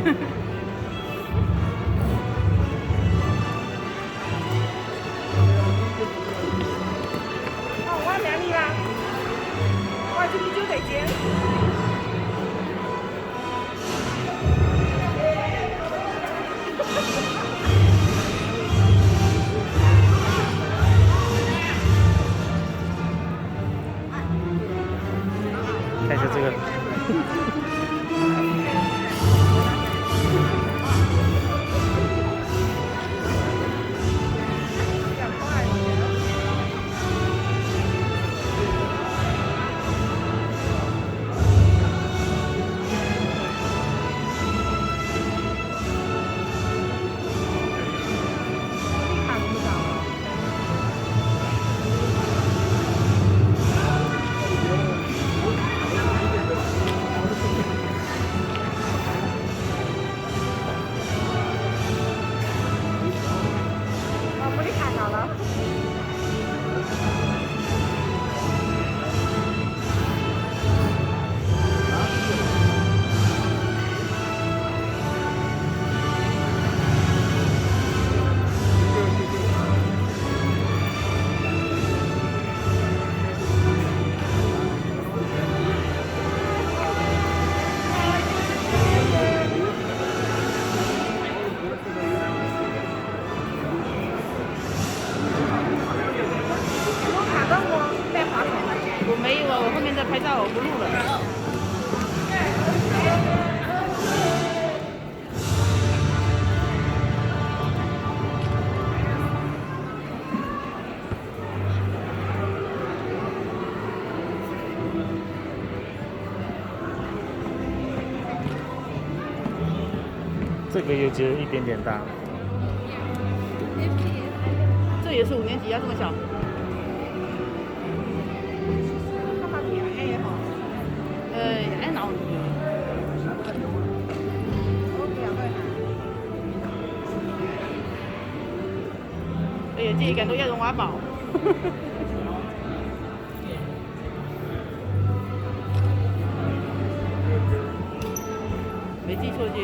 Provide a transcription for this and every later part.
我名你啦，我这边就得接。看一下这个。我没有啊，我后面在拍照，我不录了。这个有觉得一点点大。这也是5年级啊，这么小。爱闹。哎呀，这一感都要用挖宝。没记错就。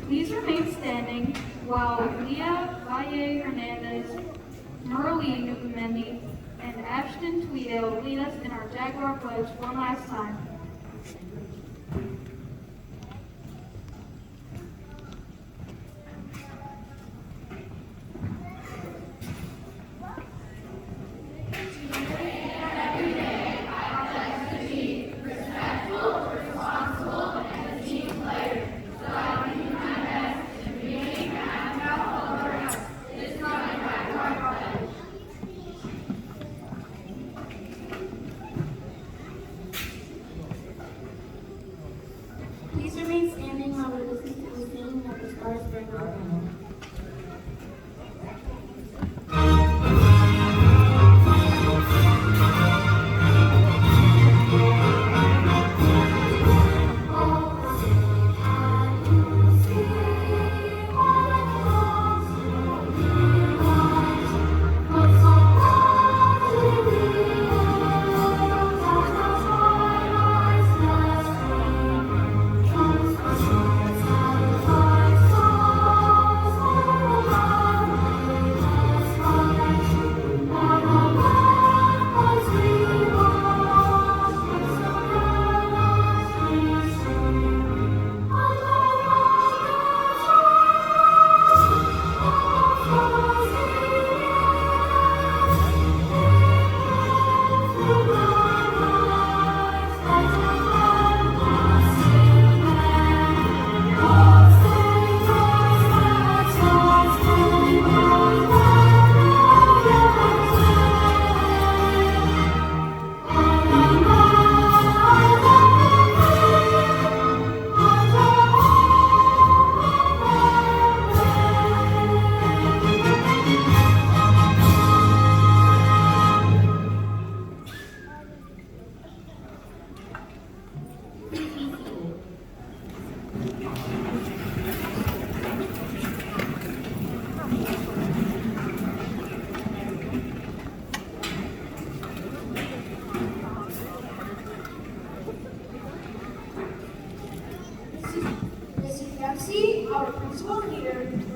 Please remain standing while Leah Valle Hernandez, Merle Nukumendi, and Ashton Tweedo lead us in our Jaguar Pledge one last time.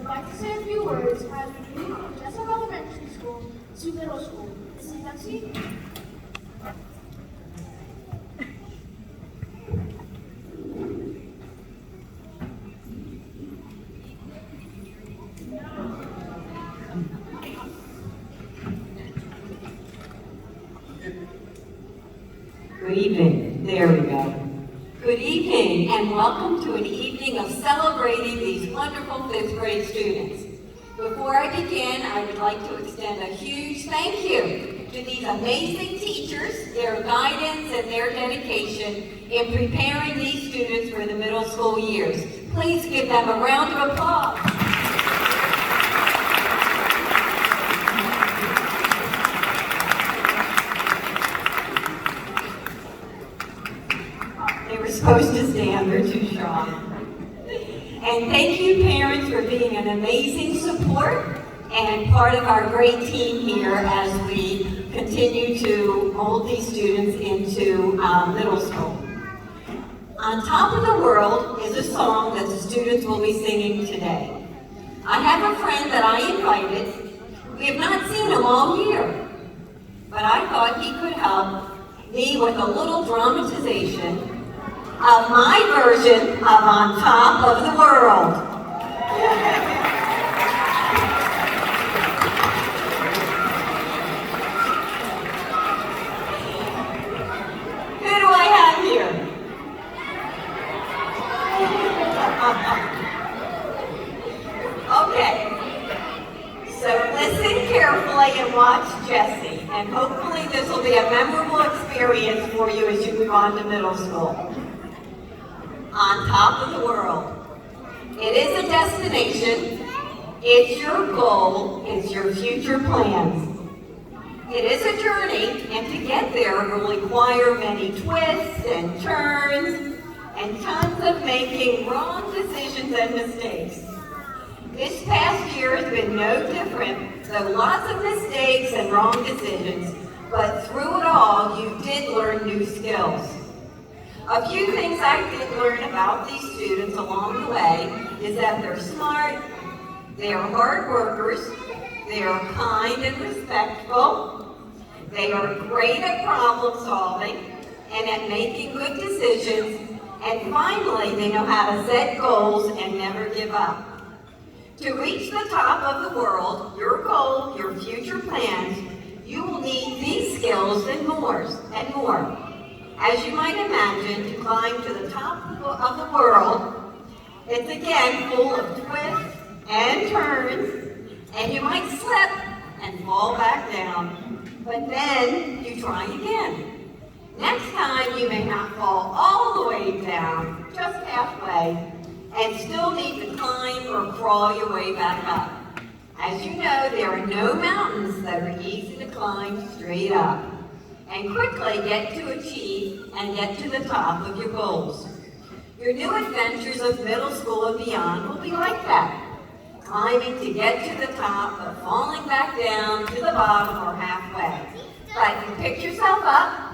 would like to say a few words as we move from Jessup Elementary School to middle school. Mrs. Dempsey? Good evening. There we go. Good evening, and welcome to an evening of celebrating these wonderful 5th grade students. Before I begin, I would like to extend a huge thank you to these amazing teachers, their guidance, and their dedication in preparing these students for the middle school years. Please give them a round of applause. They were supposed to stand, they're too strong. And thank you, parents, for being an amazing support and part of our great team here as we continue to mold these students into middle school. On Top of the World is a song that the students will be singing today. I have a friend that I invited. We have not seen him all year, but I thought he could help me with a little dramatization of my version of On Top of the World. Who do I have here? Okay, so listen carefully and watch Jessie, and hopefully this will be a memorable experience for you as you move on to middle school. On top of the world. It is a destination, it's your goal, it's your future plans. It is a journey, and to get there will require many twists and turns and tons of making wrong decisions and mistakes. This past year has been no different, so lots of mistakes and wrong decisions, but through it all, you did learn new skills. A few things I did learn about these students along the way is that they're smart, they are hard workers, they are kind and respectful, they are great at problem solving and at making good decisions, and finally, they know how to set goals and never give up. To reach the top of the world, your goal, your future plans, you will need these skills and more. As you might imagine, to climb to the top of the world, it's again full of twists and turns, and you might slip and fall back down, but then you try again. Next time, you may not fall all the way down, just halfway, and still need to climb or crawl your way back up. As you know, there are no mountains that are easy to climb straight up and quickly get to achieve and get to the top of your goals. Your new adventures of middle school and beyond will be like that, climbing to get to the top, but falling back down to the bottom or halfway. But you pick yourself up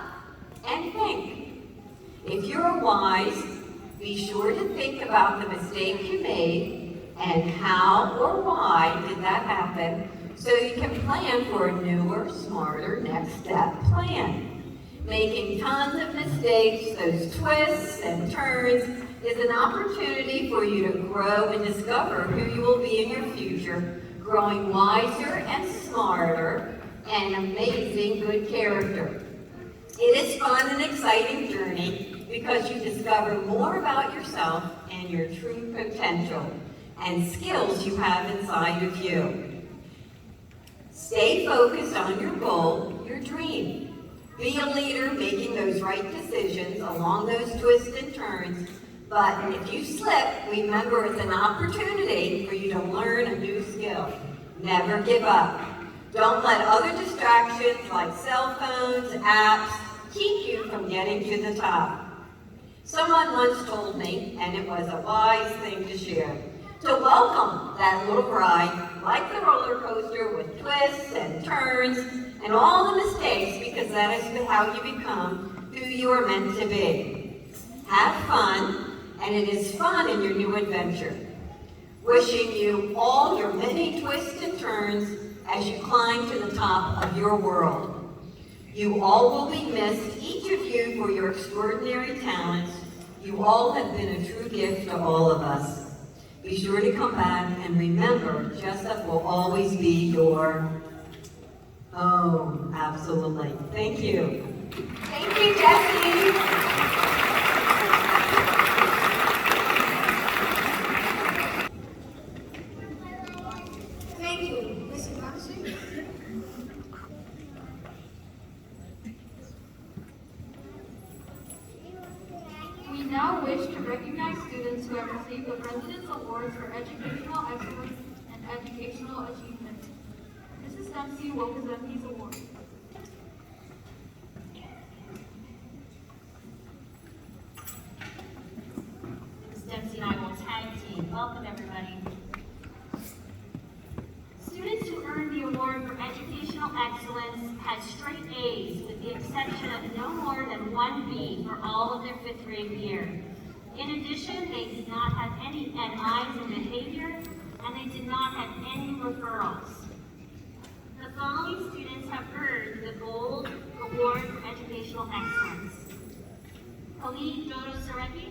and think. If you're wise, be sure to think about the mistake you made and how or why did that happen, so you can plan for a newer, smarter next step plan. Making tons of mistakes, those twists and turns, is an opportunity for you to grow and discover who you will be in your future, growing wiser and smarter and amazing good character. It is fun and exciting journey because you discover more about yourself and your true potential and skills you have inside of you. Stay focused on your goal, your dream. Be a leader making those right decisions along those twists and turns, but if you slip, remember it's an opportunity for you to learn a new skill. Never give up. Don't let other distractions like cell phones, apps, keep you from getting to the top. Someone once told me, and it was a wise thing to share, to welcome that little ride like the roller coaster with twists and turns and all the mistakes, because that is how you become who you are meant to be. Have fun, and it is fun in your new adventure. Wishing you all your many twists and turns as you climb to the top of your world. You all will be missed, each of you, for your extraordinary talents. You all have been a true gift to all of us. Be sure to come back, and remember, Jessup will always be your home. Absolutely. Thank you. Thank you, Jessie. Thank you, Mrs. Madison. We now wish to recognize students who have received the President's Awards for Educational Excellence and Educational Achievement. Mrs. Dempsey will present these awards. Ms. Dempsey and I will tag team. Welcome, everybody. Students who earned the award for educational excellence had straight A's, with the exception of no more than one B for all of their 5th grade year. In addition, they did not have any NIs in behavior, and they did not have any referrals. The following students have earned the Gold Award for Educational Excellence. Khalid Dodo Sareki,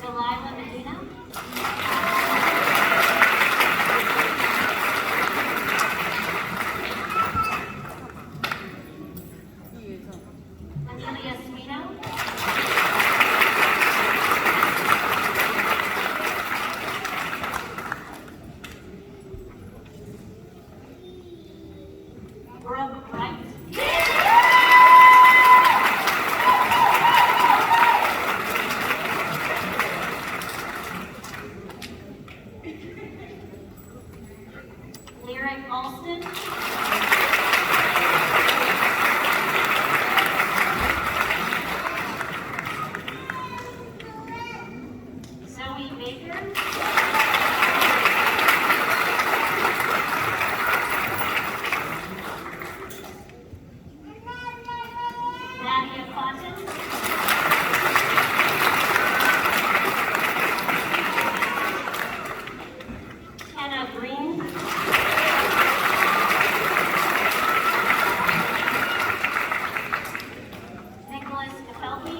Delilah Medina, Amelia Smino, Brooke Wright, Lyric Alston, Zoe Baker, Nadia Cotton, Kenna Green, Nicholas Cafelpi,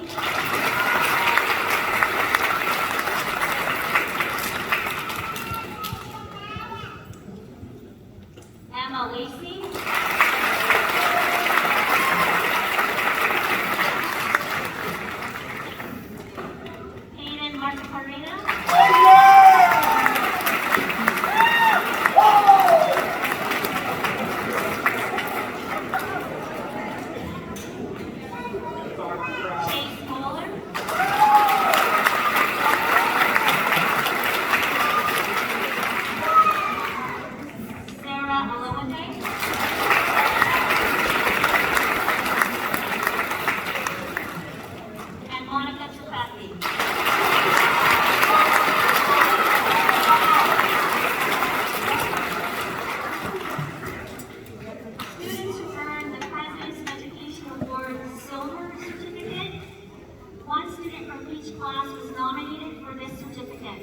Emma Lacey, Hayden Marcaparina, Chase Moeller, Sarah Alowande, and Monica Tripathi. Students who earned the President's Education Award Silver Certificate. One student from each class was nominated for this certificate.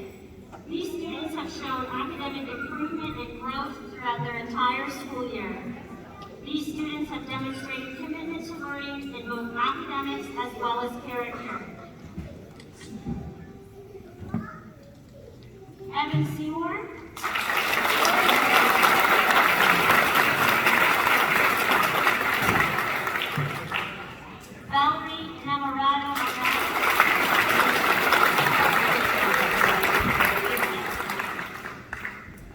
These students have shown academic improvement and growth throughout their entire school year. These students have demonstrated commitment to learning in both academics as well as character. Evan Seymour, Valerie Namorado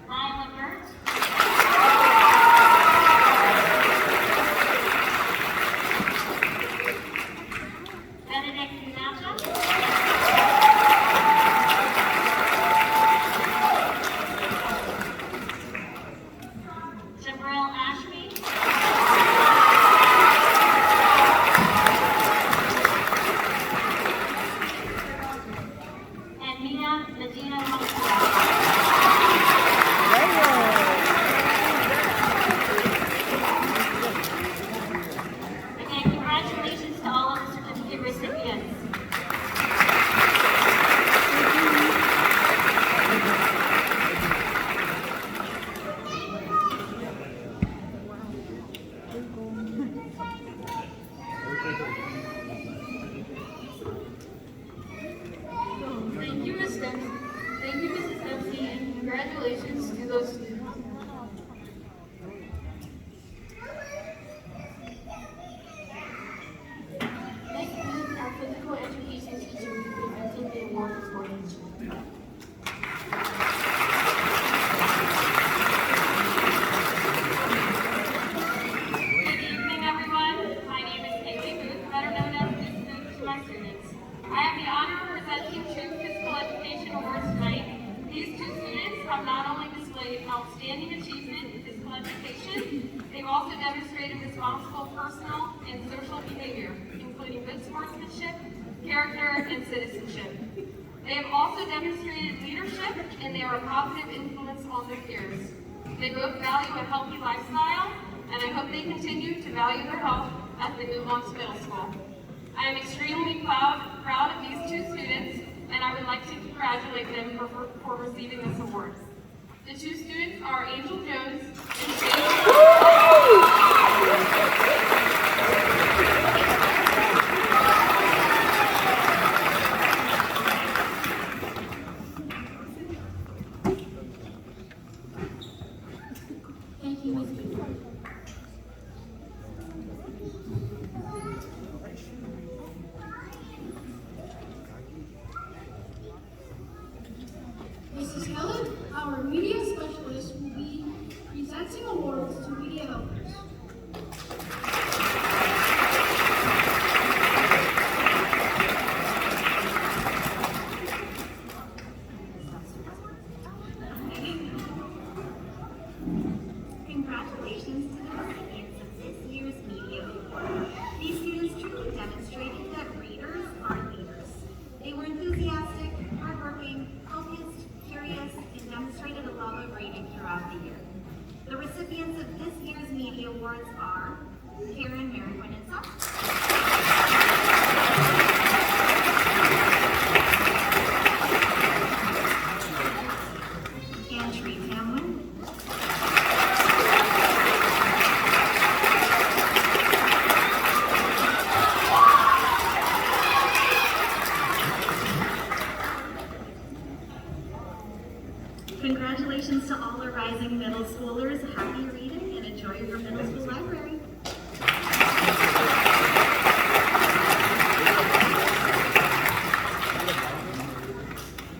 Lila Burt, Benedict Nata, begins. Thank you, Ms. Dempsey. Thank you, Mrs. Dempsey, and congratulations to those students. Next is our physical education teacher who presented the award for sportsmanship. Good evening, everyone. My name is Haley Booth, better known as Miss Booth to my students. I have the honor of presenting two physical education awards tonight. These two students have not only displayed outstanding achievement in physical education, they've also demonstrated responsible personal and social behavior, including good sportsmanship, character, and citizenship. They have also demonstrated leadership, and they are a positive influence on their peers. They both value a healthy lifestyle, and I hope they continue to value their health as they move on to middle school. I am extremely proud of these two students, and I would like to congratulate them for receiving this award. The two students are Angel Jones and Thank you, Ms. Booth. Mrs. Helen, our media specialist, will be presenting awards to media helpers. Congratulations to the recipients of this year's Media Award. These students truly demonstrated that readers are leaders. They were enthusiastic, hardworking, focused, curious, and demonstrated a love of reading throughout the year. The recipients of this year's Media Awards are Karen Merrick-Winitza, Ann Tree Tamlin, Congratulations to all our rising middle schoolers. Happy reading and enjoy your middle school library.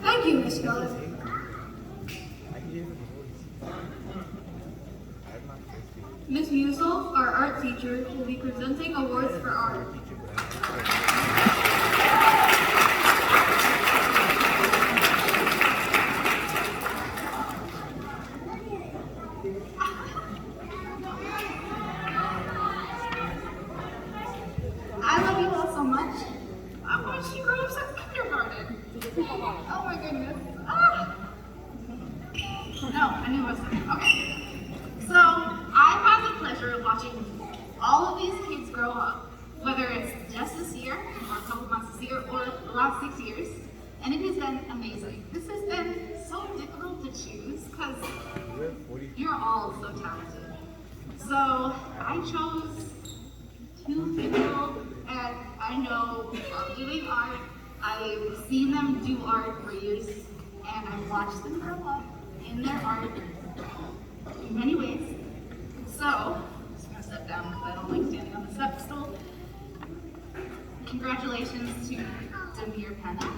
Thank you, Ms. Helen. Ms. Musel, our art teacher, will be presenting awards for art. I love you all so much. I wish you grew up since kindergarten. Oh my goodness. Ah. No, I knew it was coming. Okay. So, I've had the pleasure of watching all of these kids grow up, whether it's just this year, or a couple months this year, or the last 6 years, and it has been amazing. This has been so difficult to choose, because you're all so talented. So, I chose 2 people, and I know love doing art. I've seen them do art for years, and I've watched them grow up in their art in many ways. So, I'm just gonna step down because I don't like standing on the step stool. Congratulations to Demir Penna.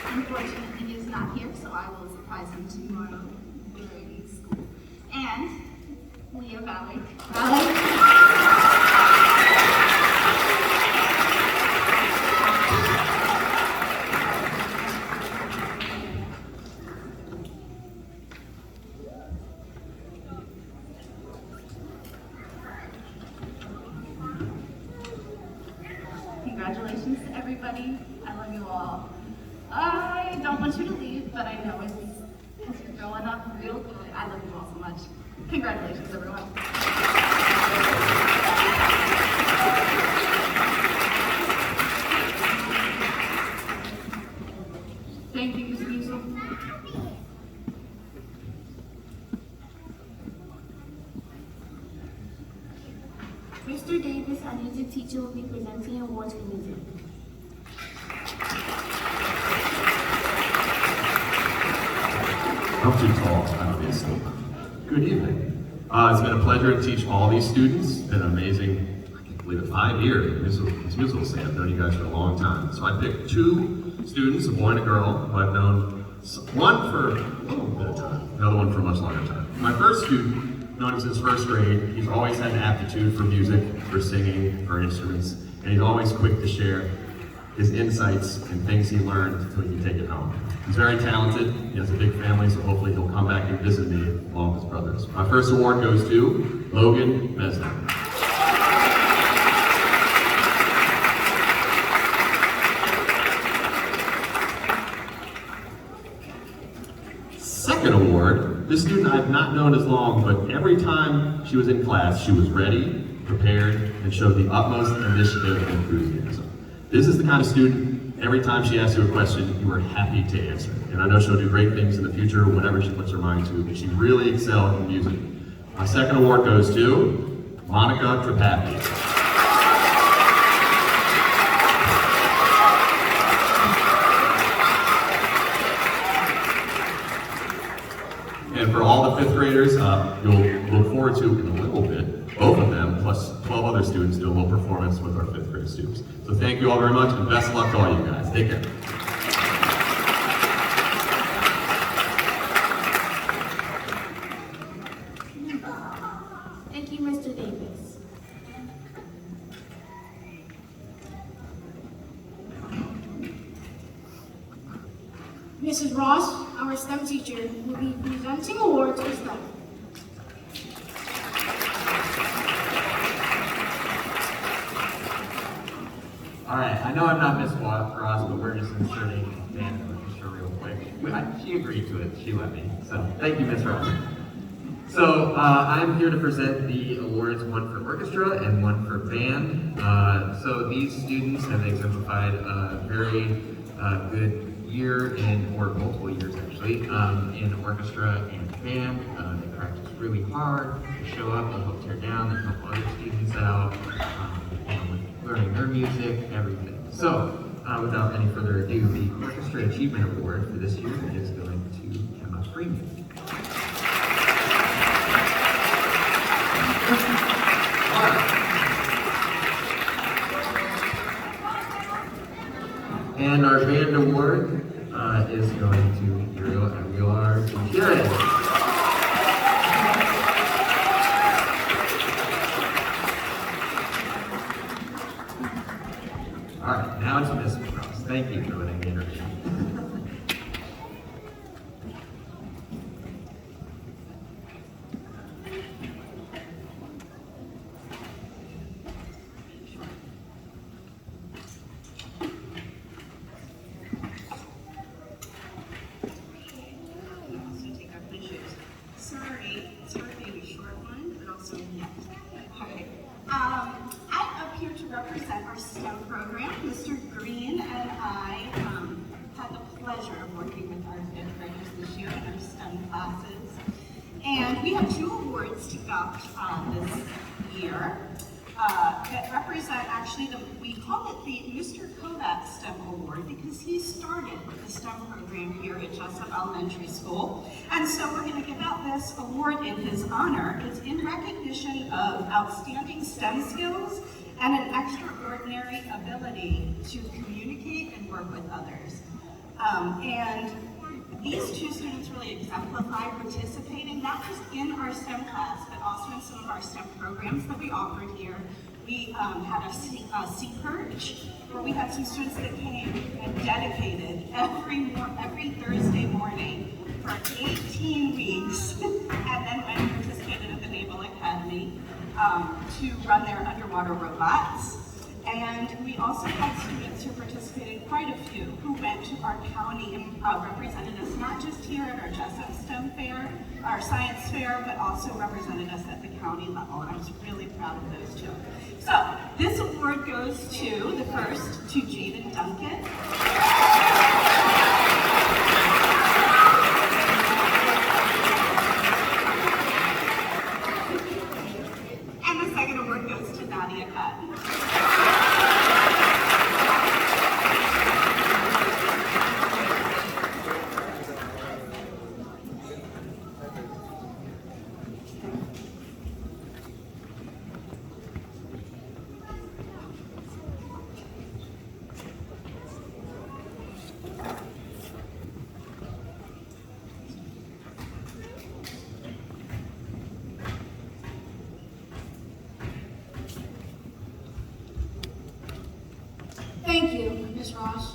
Unfortunately, he is not here, so I will surprise him tomorrow during school. And Leah Valley. Congratulations to everybody. I love you all. I don't want you to leave, but I know it's growing up real good. I love you all so much. much. Congratulations, everyone. Thank you, Ms. Jessup. Mr. Davis, our music teacher, will be presenting awards for music. I'm too tall, obviously. Good evening. It's been a pleasure to teach all these students. It's been amazing, I can't believe it, 5 years. This musical say I've known you guys for a long time. So I picked 2 students, a boy and a girl, who I've known, one for a little bit of time, another one for a much longer time. My first student, known him since first grade, he's always had an aptitude for music, for singing, for instruments, and he's always quick to share his insights and things he learned so he can take it home. He's very talented, he has a big family, so hopefully he'll come back and visit me along with his brothers. My first award goes to Logan Mesner. Second award, this student I've not known as long, but every time she was in class, she was ready, prepared, and showed the utmost initiative and enthusiasm. This is the kind of student, every time she asks you a question, you are happy to answer. And I know she'll do great things in the future, whatever she puts her mind to, but she really excelled in music. My second award goes to Monica Trapappi. And for all the 5th graders, you'll look forward to, in a little bit, both of them, plus 12 other students, do a little performance with our 5th grade students. So thank you all very much, and best of luck to all you guys. Take care. Thank you, Mr. Davis. Mrs. Ross, our STEM teacher, will be presenting awards for STEM. All right, I know I'm not Miss Ross, but we're just inserting band orchestra real quick. She agreed to it, she let me, so thank you, Miss Ross. So I'm here to present the awards, one for orchestra and one for band. So these students have exemplified a very good year or multiple years actually, in orchestra and band. They practice really hard, they show up, they help tear down, they help other students out, with learning their music, everything. So without any further ado, the Orchestra Achievement Award for this year is going to Emma Freeman. And our band award is going to Uriel Aguilar Gutierrez. All right, now it's Miss Ross. Thank you for letting me introduce you. I'm up here to represent our STEM program. Mr. Green and I had the pleasure of working with our 5th graders this year in our STEM classes. And we have 2 awards to vouch this year that represent actually, we call it the Mr. Kovac STEM Award because he started the STEM program here at Jessup Elementary School. And so we're going to give out this award in his honor. It's in recognition of outstanding STEM skills and an extraordinary ability to communicate and work with others. And these 2 students really exemplify participating not just in our STEM class, but also in some of our STEM programs that we offered here. We had a Sea Perch, where we had some students that came and dedicated every Thursday morning for 18 weeks, and then went and participated at the Naval Academy to run their underwater robots. And we also had students who participated, quite a few, who went to our county and represented us, not just here at our Jessup STEM fair, our science fair, but also represented us at the county level. And I was really proud of those two. So this award goes to, the first, to Jaden Duncan. And the second award goes to Nadia Cotton. Thank you, Ms. Ross.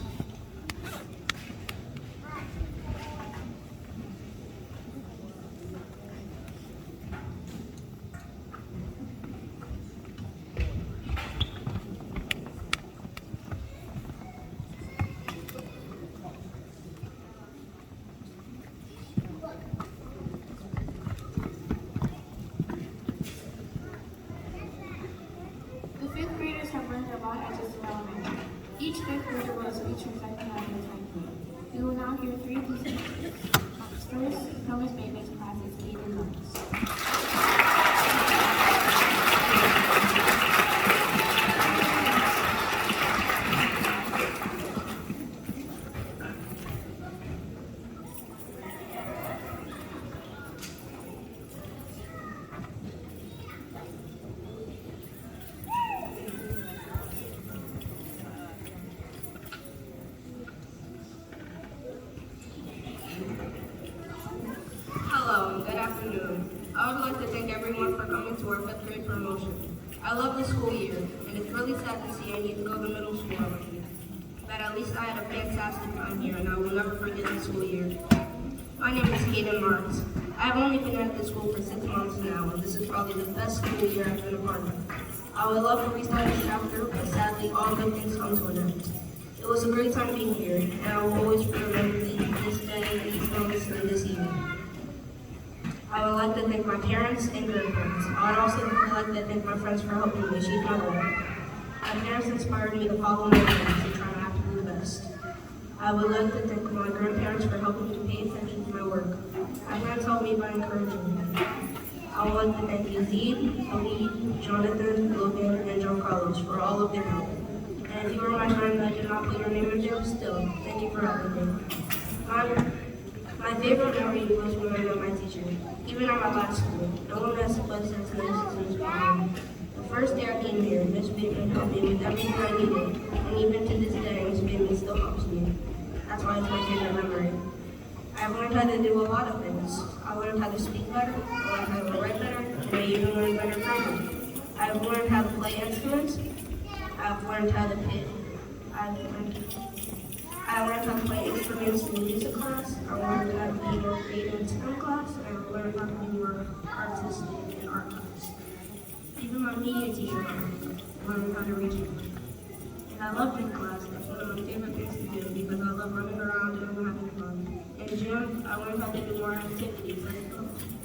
The fifth graders have learned a lot at Jessup Elementary. Each fifth grader was featured second on the time. We will now hear three pieces. First, Thomas Bateman's class is Caden Lewis. Hello, good afternoon. I would like to thank everyone for coming to our fifth grade promotion. I love the school year, and it's really sad to see I need to go to middle school already. But at least I had a fantastic time here, and I will never forget the school year. My name is Hayden Marks. I've only been at this school for 6 months now, and this is probably the best school year I've been a part of. I would love to restart this chapter, but sadly all good things come to an end. It was a great time being here, and I will always remember this day and these moments and this evening. I would like to thank my parents and grandparents. I would also like to thank my friends for helping me achieve my goal. My parents inspired me to follow my dreams and try to have to do the best. I would like to thank my grandparents for helping me to pay attention to my work. My parents helped me by encouraging me. I would like to thank Yazid, Ali, Jonathan, Logan, and John Carlos for all of their help. And if you were my friend, I did not put your name in there still. Thank you for helping me. My favorite memory was when I met my teacher. Even at my last school, no one has but since Mrs. Brown. The first day I came here, Miss Bateman helped me with everything I needed, and even to this day, Miss Bateman still helps me. That's why it's my favorite memory. I've learned how to do a lot of things. I learned how to speak better, I learned how to write better, and I even learned better grammar. I've learned how to play instruments. I've learned how to play. I learned how to play instruments in music class. I learned how to be more creative in STEM class, and I learned how to be more artistic in art class. Even my media teacher learned how to reach me. And I love gym class. That's one of my favorite things to do because I love running around and having fun. In gym, I learned how to do more activities,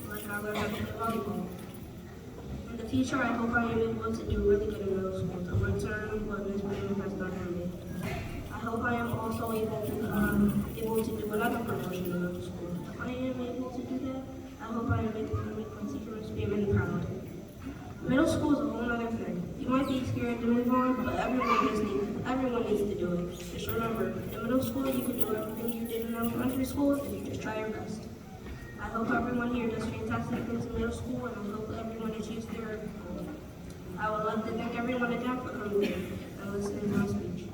like I learned how to play volleyball. In the future, I hope I am able to do really good in middle school to return what Ms. Bateman has done for me. I hope I am also able to do another promotion in middle school. If I am able to do that, I hope I am able to make my teacher Ms. Bateman proud. Middle school is a whole other thing. You might be scared to move on, but everyone needs to do it. Just remember, in middle school you can do everything you did in elementary school if you just try your best. I hope everyone here does fantastic things in middle school, and I hope everyone achieves their goal. I would love to thank everyone again for coming here and listening to my speech.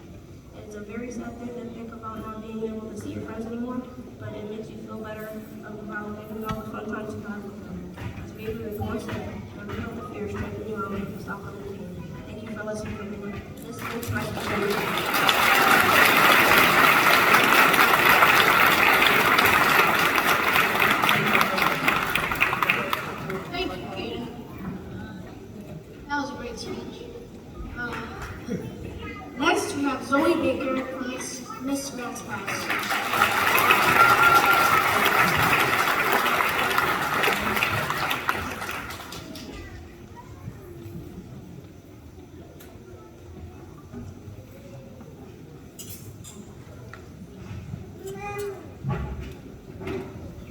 It's a very sad thing to think about not being able to see your friends anymore, but it makes you feel better about thinking about the fun times you had with them. As maybe like one said, never felt the fear strengthen you out and stop coming to me. Thank you for listening to me. Listening to my speech. Thank you, Kaden. That was a great speech. science class.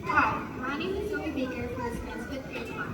Hi, my name is Zoe Baker from the Science 5th grade class.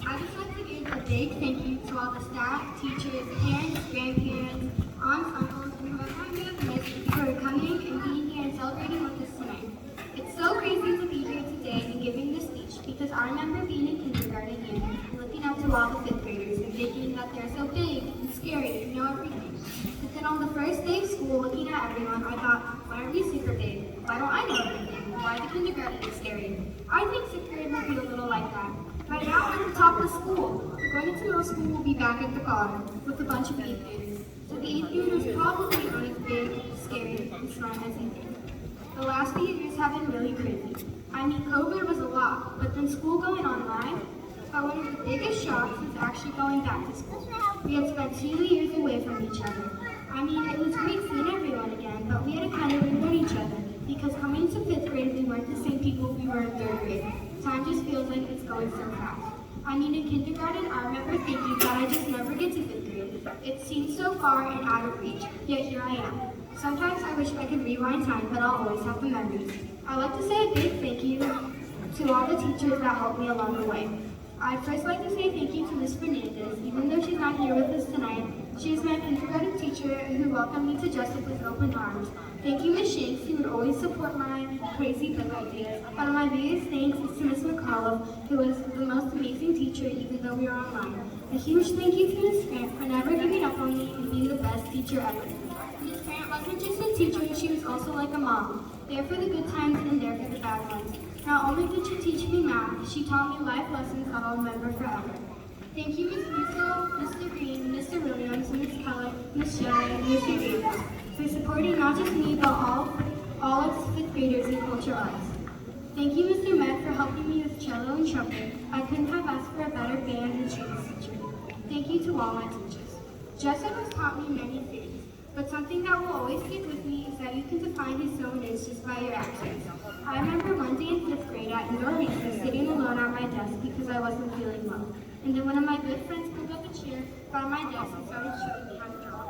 I just like to give a big thank you to all the staff, teachers, parents, grandparents, aunts, uncles, and whoever I may have missed for coming and being here and celebrating with us tonight. It's so crazy to be here today and giving this speech because I remember being in kindergarten and looking up to all the 5th graders and thinking that they're so big and scary and know everything. But then on the first day of school, looking at everyone, I thought, why are we super big? Why don't I know everything? Why the kindergarten is scary? I think 6th grade will be a little like that. Right now, we're at the top of the school. Going into middle school, we'll be back at the bottom with a bunch of 8th graders. So the 8th graders probably aren't as big, scary, and smart as you think. The last few years have been really crazy. I mean, COVID was a lot, but then school going online, but one of the biggest shocks was actually going back to school. We had spent 2 years away from each other. I mean, it was great seeing everyone again, but we had to kind of relearn each other because coming to 5th grade, we weren't the same people we were in 3rd grade. Time just feels like it's going so fast. I mean, in kindergarten, I remember thinking that I just never get to 5th grade. It seemed so far and out of reach, yet here I am. Sometimes I wish I could rewind time, but I'll always have the memories. I'd like to say a big thank you to all the teachers that helped me along the way. I'd first like to say thank you to Ms. Fernandez, even though she's not here with us tonight. She is my kindergarten teacher who welcomed me to Jessup with open arms. Thank you, Ms. Shanks, who would always support my crazy book ideas. One of my biggest thanks is to Ms. McCullough, who was the most amazing teacher even though we were online. A huge thank you to Ms. Grant for never giving up on me and being the best teacher ever. Ms. Grant wasn't just a teacher, she was also like a mom, there for the good times and there for the bad ones. Not only did she teach me math, she taught me life lessons that I'll remember forever. Thank you, Ms. Musil, Mr. Green, Mr. Williams, Ms. Kellett, Ms. Shelley, and Mr. Davis for supporting not just me, but all of 5th graders in culture arts. Thank you, Mr. Met, for helping me with cello and trumpet. I couldn't have asked for a better band and strings teacher. Thank you to all my teachers. Jessup has taught me many things, but something that will always stick with me is that you can define who someone is just by your actions. I remember one day in 5th grade at indoor recess sitting alone at my desk because I wasn't feeling well. And then one of my good friends pulled up a chair by my desk and started showing me how to draw.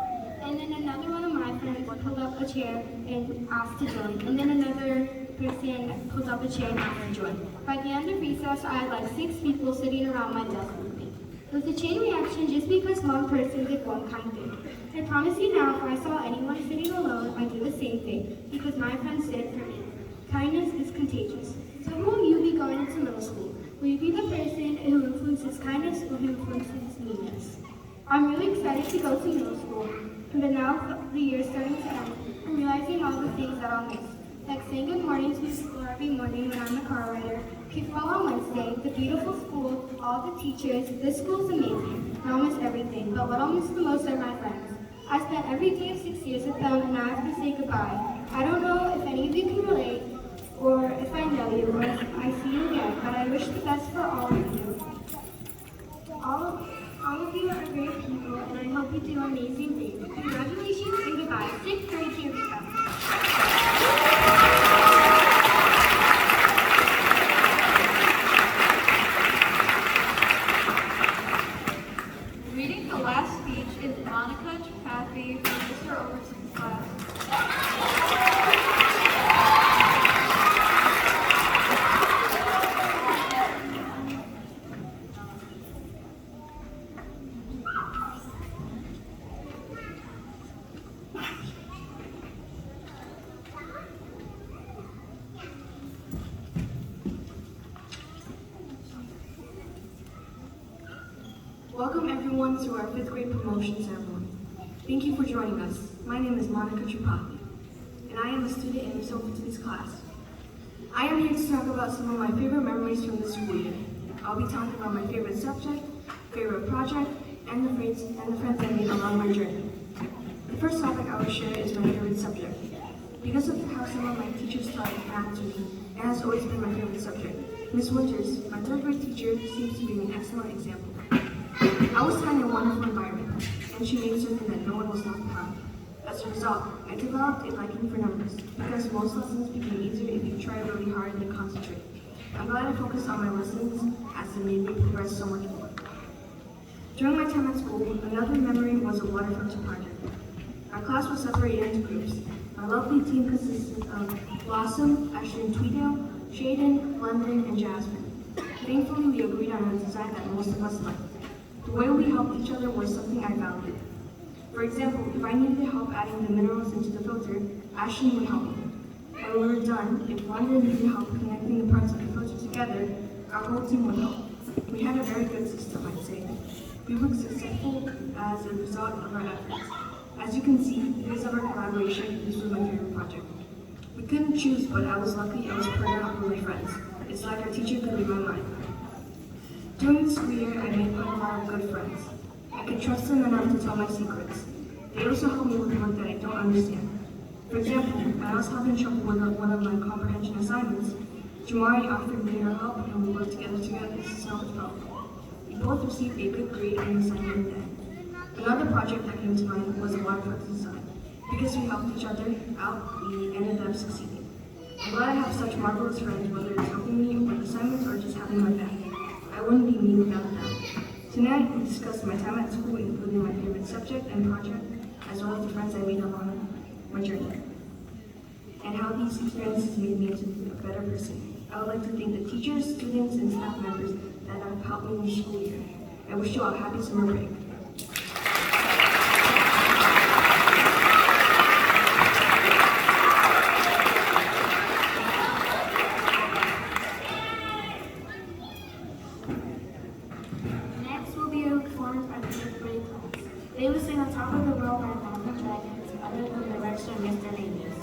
And then another one of my friends pulled up a chair and asked to join. And then another person pulled up a chair and asked to join. By the end of recess, I had like 6 people sitting around my desk with me. It was a chain reaction just because one person did one kind thing. I promise you now, if I saw anyone sitting alone, I'd do the same thing because my friends did it for me. Kindness is contagious. So who will you be going into middle school? Will you be the person who influences kindness or who influences meanness? I'm really excited to go to middle school, but now the year's starting to end, I'm realizing all the things that I'll miss. Like saying good morning to school every morning when I'm a car rider, kickball on Wednesday, the beautiful school, all the teachers. This school's amazing, and I'll miss everything, but what I'll miss the most are my friends. I spent every day of 6 years with them, and I have to say goodbye. I don't know if any of you can relate, or if I know you, or if I see you again, but I wish the best for all of you. All of you are great people, and I hope you do amazing things. Congratulations and goodbye. 6th grade, here we come. Reading the last speech is Monica Chapathi from Mr. Overton's class. Welcome everyone to our 5th grade promotion ceremony. Thank you for joining us. My name is Monica Chapathi, and I am a student in Ms. Overton's class. I am here to talk about some of my favorite memories from the school year. I'll be talking about my favorite subject, favorite project, and the friends I made along my journey. The first topic I will share is my favorite subject. Because of how some of my teachers taught math to me, it has always been my favorite subject. Ms. Winters, my 3rd grade teacher, seems to be an excellent example. I was taught in a wonderful environment, and she made certain that no one was left behind. As a result, I developed a liking for numbers because most lessons became easier if you try really hard and concentrate. I'm glad I focused on my lessons as it made me progress so much more. During my time at school, another memory was a water filter project. Our class was separated into groups. Our lovely team consisted of Blossom, Ashton Tweedale, Shaden, London, and Jasmine. Thankfully, we agreed on a design that most of us liked. The way we helped each other was something I valued. For example, if I needed help adding the minerals into the filter, Ashton would help me. When we were done, if London needed help connecting the parts of the filter together, our whole team would help. We had a very good system, I'd say. We were successful as a result of our efforts. As you can see, because of our collaboration, this was my favorite project. We couldn't choose, but I was lucky I was paired up with my friends. It's like our teacher could read my mind. During the school year, I made quite a lot of good friends. I could trust them enough to tell my secrets. They also helped me with work that I don't understand. For example, when I was having trouble with one of my comprehension assignments, Jamari offered me her help and we worked together to get this solved problem. We both received a good grade on the assignment then. Another project that came to mind was a water filter design. Because we helped each other out, we ended up succeeding. I'm glad I have such marvelous friends, whether it's helping me with assignments or just having my back. I wouldn't be me without them. Tonight, we discussed my time at school, including my favorite subject and project, as well as the friends I made along my journey, and how these experiences made me into a better person. I would like to thank the teachers, students, and staff members that have helped me this school year. I wish you all a happy summer break. Next will be a performance by the fifth grade class. They will sing On Top of the World by Mountain Dragons under the direction of Mr. Davis.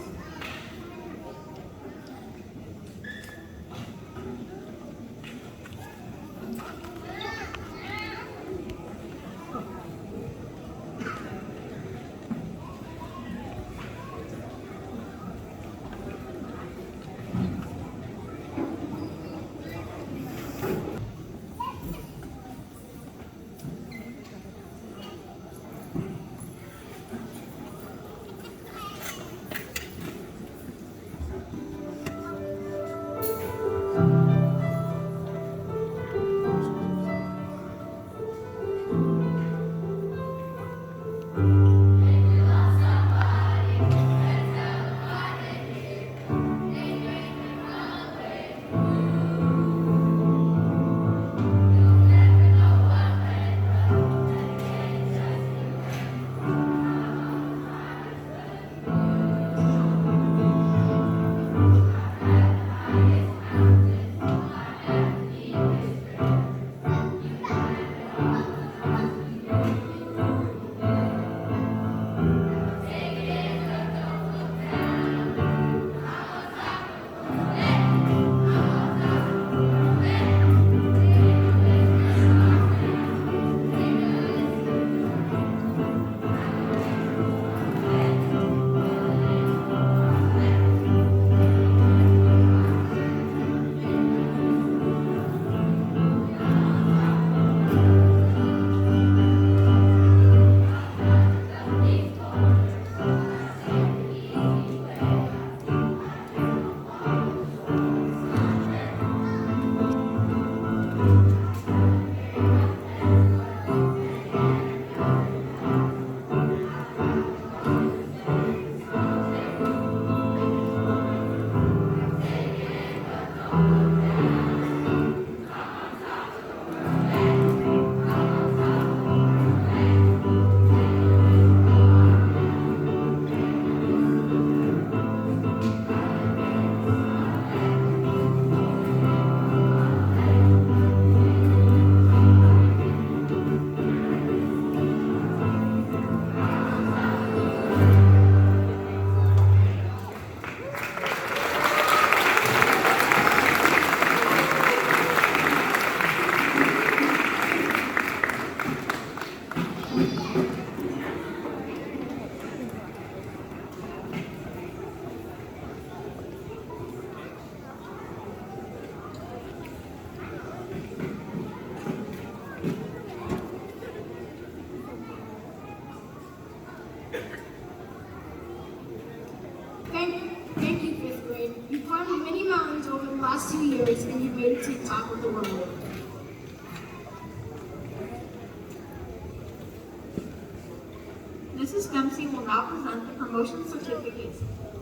Mrs. Dempsey will now present the promotion certificates.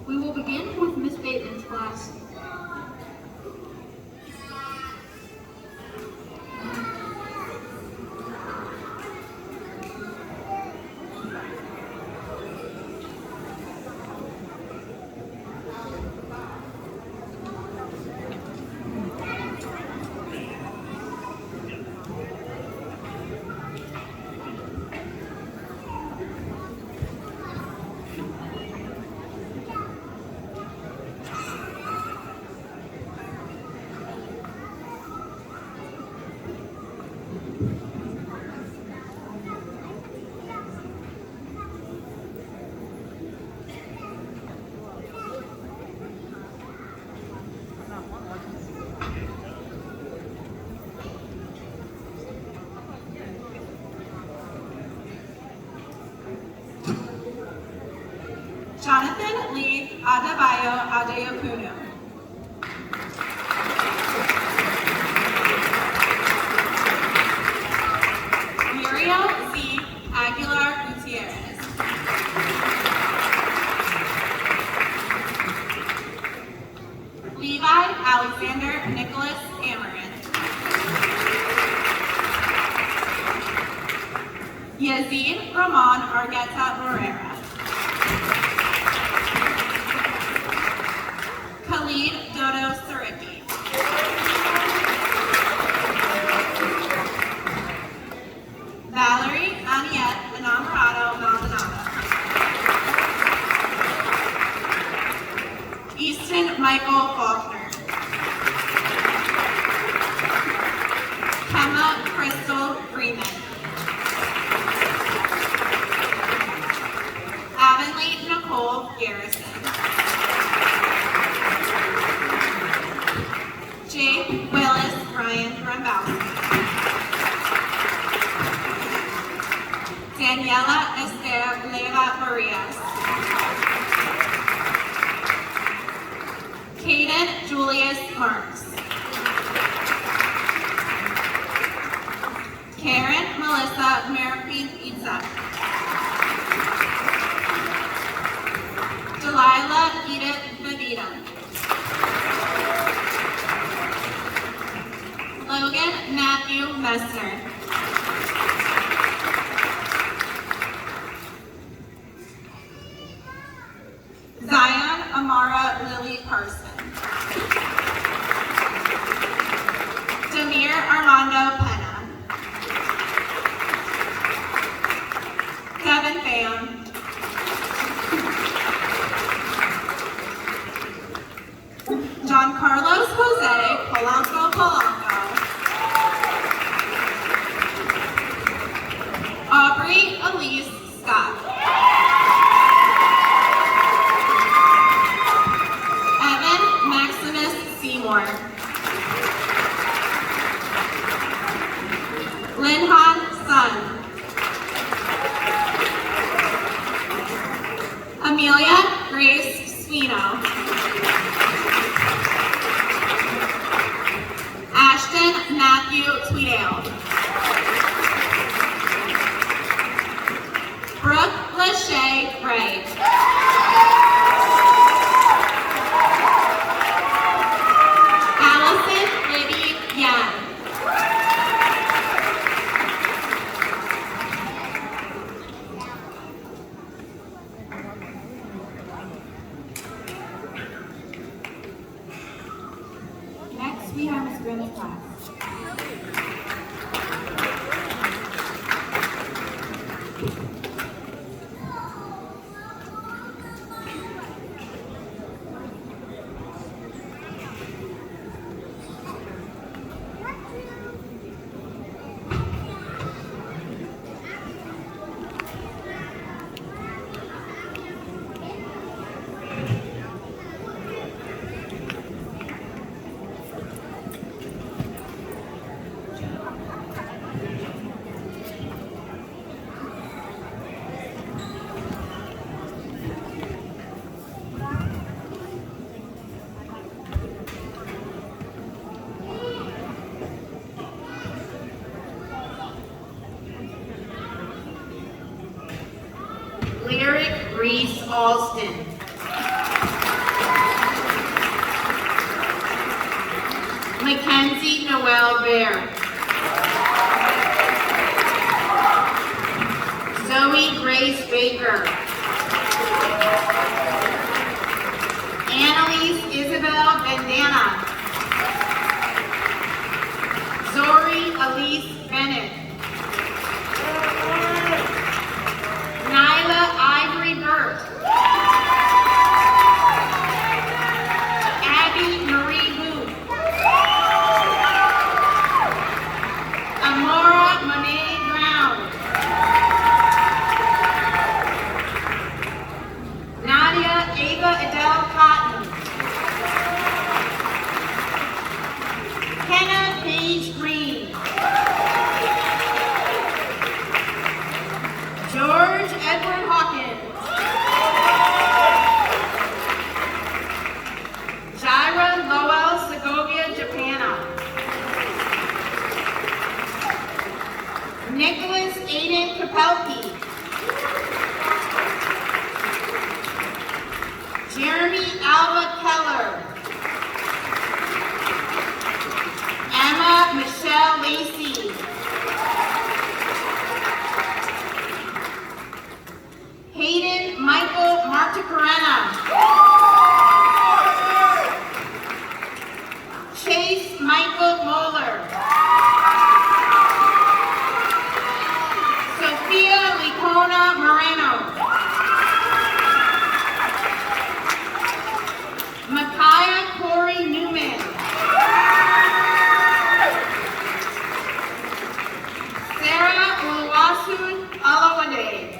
We will begin with Miss Bateman's class. Jonathan Lee Adebayo Adeyokunu. Muriel Z. Aguilar Gutierrez. Levi Alexander Nicholas Amaranth. Yazid Ramon Argueta Morera. Khalid Dodo Sariki. Valerie Aniette Enamorado Maldonado. Easton Michael Faulkner. Kemma Crystal Freeman. Avonlea Nicole Garrison. Jake Willis Ryan Rembowski. Daniela Esther Leva Marias. Caden Julius Marks. Karen Melissa Merquin Itzak. Delilah Edith Benita. Logan Matthew Messner. Zion Amara Lily Parson. Demir Armando Pena. Devin Pham. John Carlos Jose Polanco Polanco. Aubrey Elise Scott. Evan Maximus Seymour. Linhan Sun. Amelia Grace Swino. Ashton Matthew Tweedale. Brooke Lyric Reese Alston. Mackenzie Noel Bear. Zoe Grace Baker. Annalise Isabel Bandana. Zori Elise Bennett. Nyla Ivory Burt. Abby Marie Booth. Amora Monet Brown. Nadia Ava Adele Cotton. Kenna Paige Green. George Edward Hawkins. Jaira Lowell Segovia Japana. Nicholas Aiden Kapelke. Jeremy Alva Keller. Emma Michelle Lacey. Hayden Michael Marticarena. Chase Michael Moeller. Sophia Licona Moreno. Micaiah Corey Newman. Sarah Oluwasun Alawade.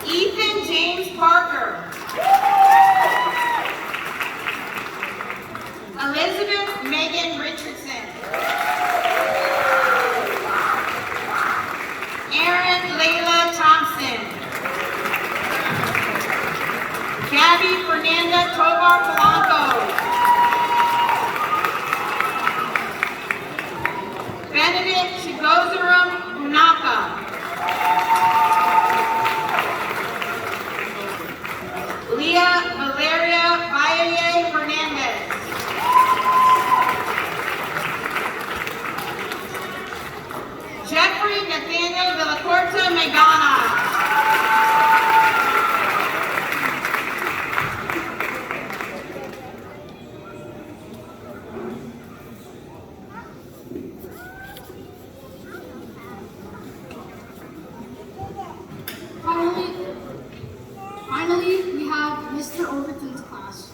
Ethan James Parker. Elizabeth Megan Richardson. Erin Layla Thompson. Gabby Fernanda Tovar Polanco. Benedict Chigozarum Unaka. Leah Valeria Valle Hernandez. Jeffrey Nathaniel Villacorta Megana. Finally, we have Mr. Overton's class.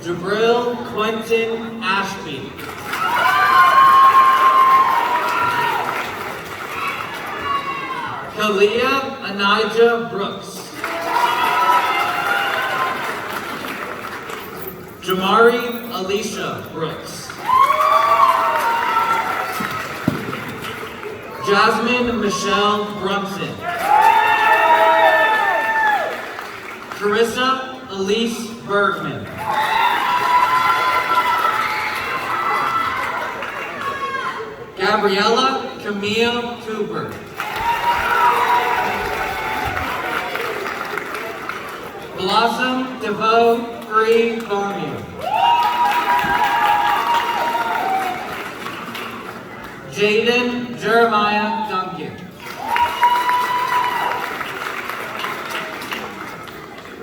Jabril Quentin Ashby. Kalia Anijah Brooks. Jamari Alicia Brooks. Jasmine Michelle Brunson. Carissa Elise Bergman. Gabriella Camille Cooper. Blossom DeVoe Free Barmio. Jaden Jeremiah Duncan.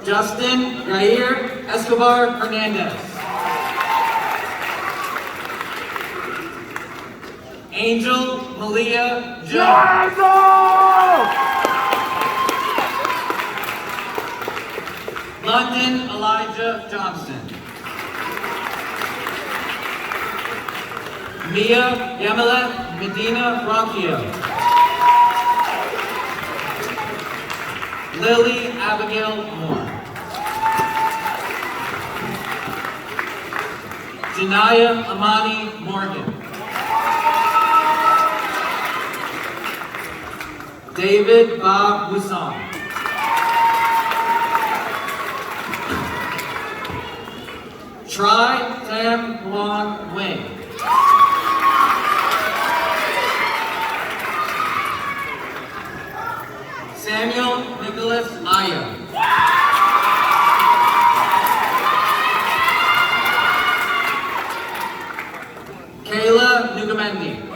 Justin Yair Escobar Hernandez. Angel Malia Jones. London Elijah Johnston. Mia Yamaleth Medina Ronquillo. Lily Abigail Moore. Janaya Amani Morgan. David Bob Wusong. Tri Tam Long Wing. Samuel Nicholas Aya. Kayla Nugamendi.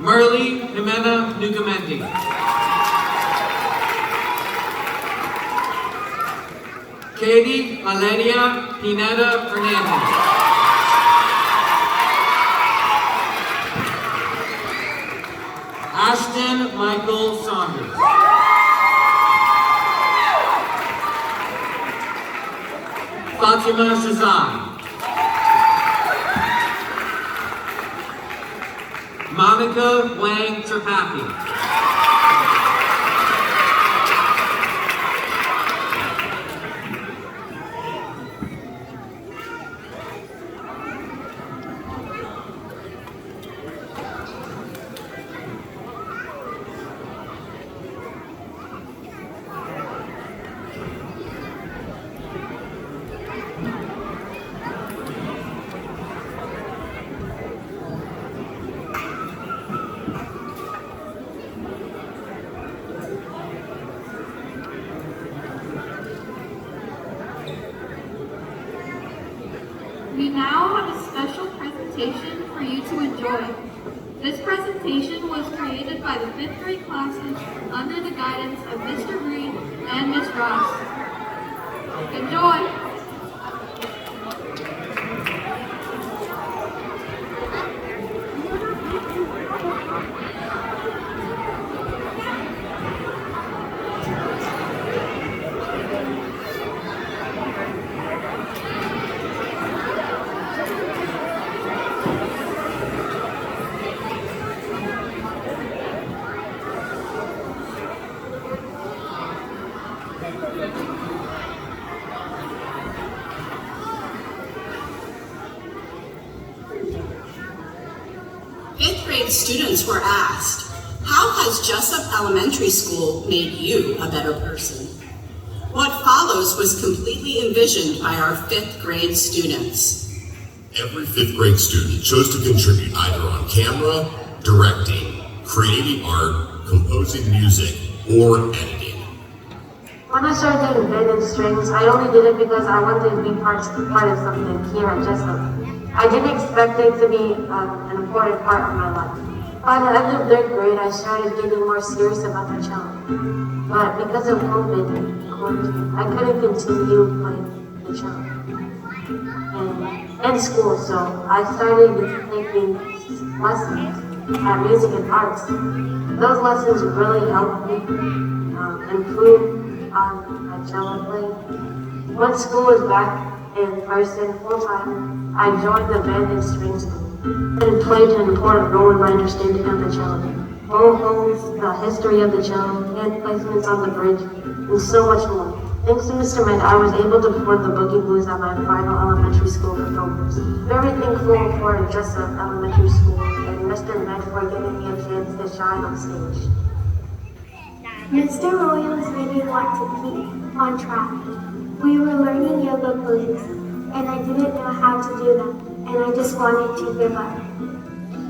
Merly Jimena Nugamendi. Katie Valeria Pineda Fernandez. Ashton Michael Saunders. Fatima Shazan. Monica Wang Tripathi. We now have a special presentation for you to enjoy. This presentation was created by the 5th grade classes under the guidance of Mr. Green and Ms. Ross. Enjoy! Fifth grade students were asked, how has Jessup Elementary School made you a better person? What follows was completely envisioned by our 5th grade students. Every 5th grade student chose to contribute either on camera, directing, creating art, composing music, or editing. When I started doing band and strings, I only did it because I wanted to be part of something here at Jessup. I didn't expect it to be an important part of my life. By the end of 3rd grade, I started getting more serious about the cello. But because of COVID and quarantine, I couldn't continue playing the cello in school, so I started taking lessons at music and arts. Those lessons really helped me improve on my cello playing. Once school was back in person full-time, I joined the band and strings group and played an important role in my understanding of the cello. Bow holes, the history of the cello, hand placements on the bridge, and so much more. Thanks to Mr. Med, I was able to perform the Boogie Blues at my final elementary school performance. Very thankful for Jessup Elementary School and Mr. Med for giving me a chance to shine on stage. Mr. Williams made me want to keep on track. We were learning yoga poses, and I didn't know how to do them, and I just wanted to give up.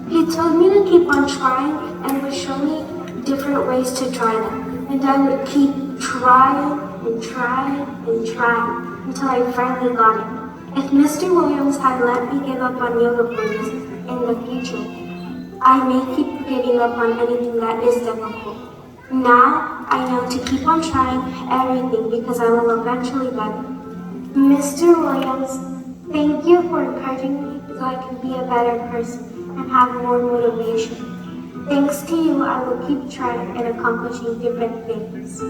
He told me to keep on trying and would show me different ways to try them, and I would keep trying and trying and trying until I finally got it. If Mr. Williams had let me give up on yoga poses in the future, I may keep giving up on anything that is difficult. Now, I know to keep on trying everything because I will eventually get it. Mr. Williams Thank you for encouraging me so I can be a better person and have more motivation. Thanks to you, I will keep trying and accomplishing different things.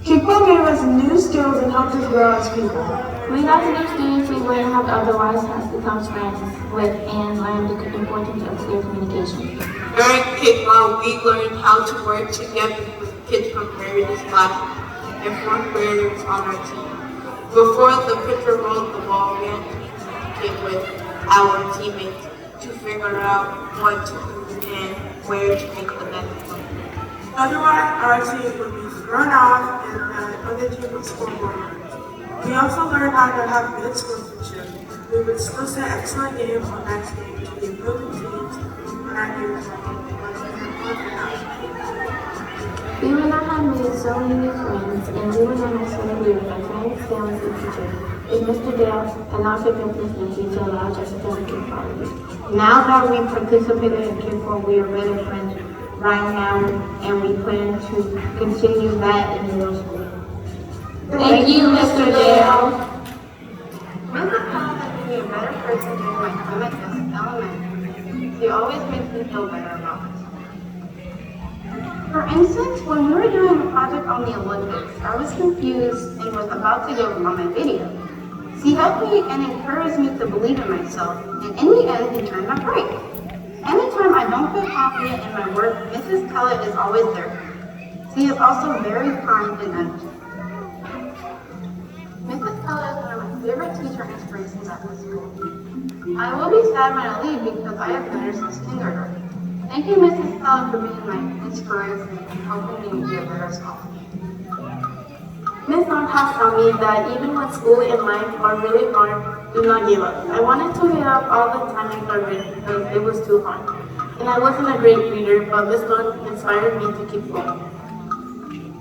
Kickball gave us new skills and helped us grow as people. We got to know students we wouldn't have otherwise has become friends with and learned the importance of clear communication. During kickball, we learned how to work together with kids from various classes and fourth graders on our team. Before the pitcher rolled the ball, we had to communicate with our teammates to figure out what to do and where to make the best play. Otherwise, our team would be thrown off and the other team would score more. We also learned how to have good sportsmanship. We would still set excellent games on next game to the opposing teams when our games were We would not have made so many new friends, and we would not have so many friends, families, and teachers, if Mr. Dale had not taken Miss Nancy to allow Jessica to keep following. Now that we participated in kickball, we are better friends right now, and we plan to continue that in middle school. Thank you, Mr. Dale. Mrs. Hall has made me a better person during my time at Jessup Elementary. She always makes me feel better about myself. For instance, when we were doing a project on the Olympics, I was confused and was about to give up on my video. She helped me and encouraged me to believe in myself, and in the end, it turned out great. Anytime I don't feel confident in my work, Mrs. Kellett is always there. She is also very kind and understanding. Mrs. Kellett is one of my favorite teacher inspirations at the school. I will be sad when I leave because I have been here since kindergarten. Thank you, Mrs. Kellett, for being my inspiration and helping me be a better scholar. Ms. Nordhaus taught me that even when school and life are really hard, do not give up. I wanted to give up all the time in third grade because it was too hard. And I wasn't a great reader, but Ms. Nord inspired me to keep going.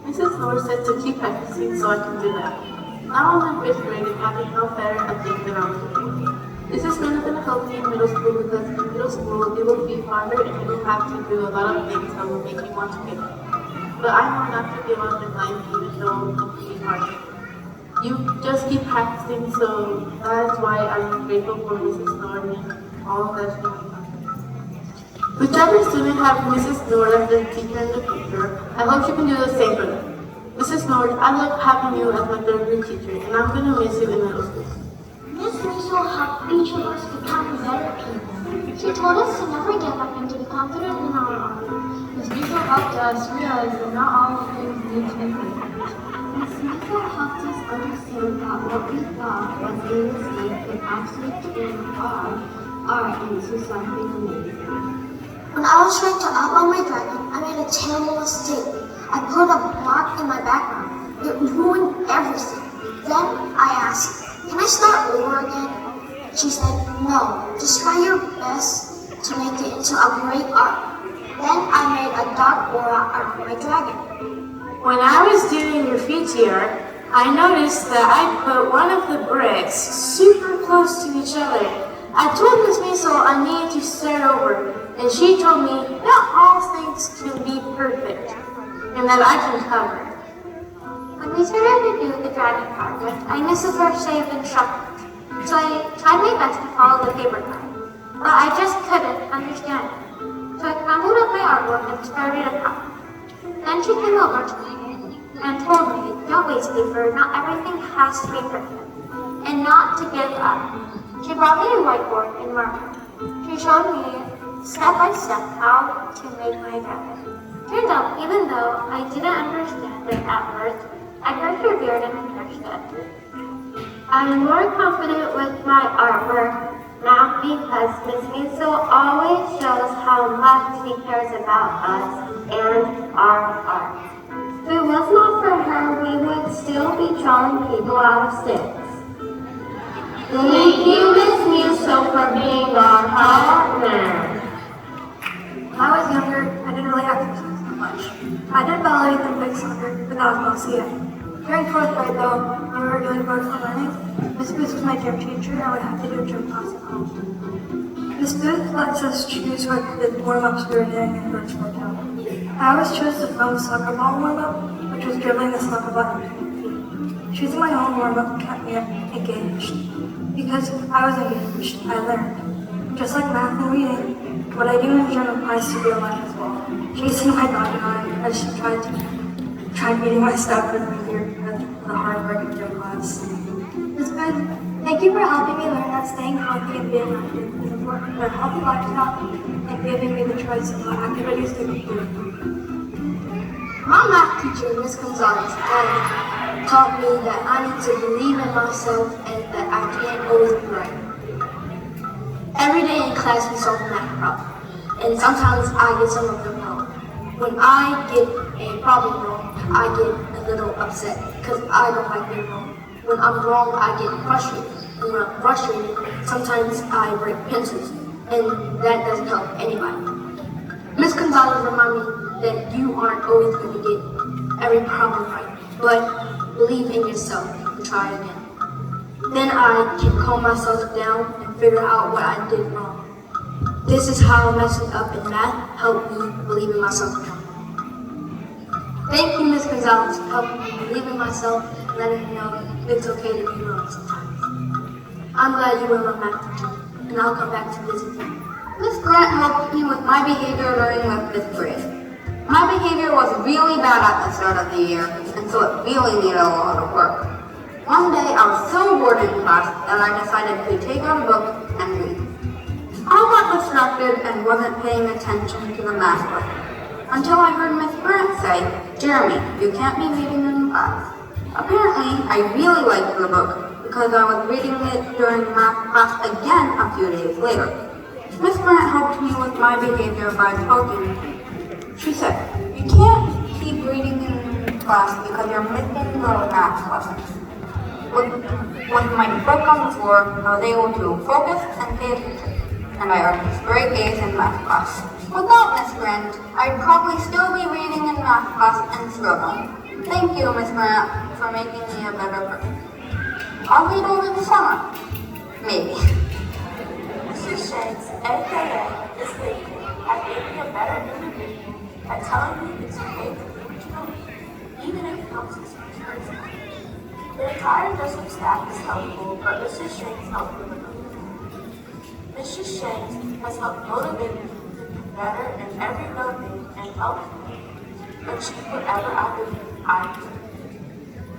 Mrs. Nord said to keep practicing so I can do that. Now I'm in 5th grade and having no better at things than I was doing. This is really going to help me in middle school because in middle school it will be harder and you will have to do a lot of things that will make you want to give up. But I know not to give up in life even though it can be hard. You just keep practicing, so that is why I'm grateful for Mrs. Nord and all that she has done. Whichever student have Mrs. Nord as their teacher in the future, I hope you can do the same for them. Mrs. Nord, I love having you as my third grade teacher, and I'm going to miss you in middle school. Miss Liesel helped each of us become better people. She told us to never give up and to be confident in our art. Miss Liesel helped us realize that not all things need to be perfect. Miss Liesel helped us understand that what we thought was a mistake could actually turn our art into something amazing. When I was trying to outline my dragon, I made a terrible mistake. I put a block in my background. It ruined everything. Then I asked, "Can I start over again?" She said, "No, just try your best to make it into a great art." Then I made a dark aura art for my dragon. When I was doing graffiti art, I noticed that I put one of the bricks super close to each other. I told Miss Liesel I needed to start over, and she told me not all things can be perfect, and that I can cover. When we started to do the dragon project, I missed the first day of instruction, so I tried my best to follow the paper guide, but I just couldn't understand it. So I crumbled up my artwork and started a problem. Then she came over to me and told me, "Don't waste paper, not everything has to be perfect," and not to give up. She brought me a whiteboard and marker. She showed me step by step how to make my dragon. Turned out, even though I didn't understand it at first, I persevered and understood. I'm more confident with my artwork now because Miss Liesel always shows how much she cares about us and our art. If it was not for her, we would still be drawing people out of sticks. Thank you, Miss Liesel, for being our partner. When I was younger, I didn't really exercise that much. I did ballet and big soccer, but that was mostly it. During 4th grade though, when we were doing vertical learning, Miss Booth was my gym teacher and I would have to do a gym class at home. Miss Booth lets us choose what the warm-ups we were doing in first workout. I always chose the foam soccer ball warm-up, which was dribbling the soccer ball into my feet. Choosing my own warm-up kept me engaged. Because I was engaged, I learned. Just like math and reading, what I do in gym applies to real life as well. Chasing my dog and I just tried eating my stuff with me here because of the hard work in gym class. Ms. Good, thank you for helping me learn that staying healthy and being active is important for a healthy lifestyle and giving me the choice of what activities to do. My math teacher, Ms. Gonzalez, taught me that I need to believe in myself and that I can't always be right. Every day in class we solve a math problem, and sometimes I get some of them wrong. When I get a problem wrong, I get a little upset because I don't like being wrong. When I'm wrong, I get frustrated, and when I'm frustrated, sometimes I break pencils, and that doesn't help anybody. Ms. Gonzalez reminded me that you aren't always going to get every problem right, but believe in yourself and try again. Then I can calm myself down and figure out what I did wrong. This is how messing up in math helped me believe in myself again. Thank you, Ms. Gonzalez, for helping me believe in myself and letting me know it's okay to be wrong sometimes. I'm glad you were my math teacher, and I'll come back to visit you. Ms. Grant helped me with my behavior during the 5th grade. My behavior was really bad at the start of the year, and so it really needed a lot of work. One day I was so bored in class that I decided to take out a book and read. I got distracted and wasn't paying attention to the math book until I heard Ms. Grant say, "Jeremy, you can't be reading in class." Apparently, I really liked the book because I was reading it during math class again a few days later. Ms. Grant helped me with my behavior by poking me. She said, "You can't keep reading in class because you're missing the math lessons." With my book on the floor, I was able to focus and pay attention, and I earned straight A's in math class. Without Ms. Grant, I'd probably still be reading in math class and struggling. Thank you, Ms. Grant, for making me a better person. I'll read over the summer. Maybe. Mrs. Shanks, aka Miss Layton, has made me a better individual by telling me it's okay to be what you believe, even if it comes to speech personally. The entire Jessup staff is helpful, but Mrs. Shanks helped me with everything. Mrs. Shanks has helped motivate me to do better in every little thing and helped me achieve whatever I believe I do.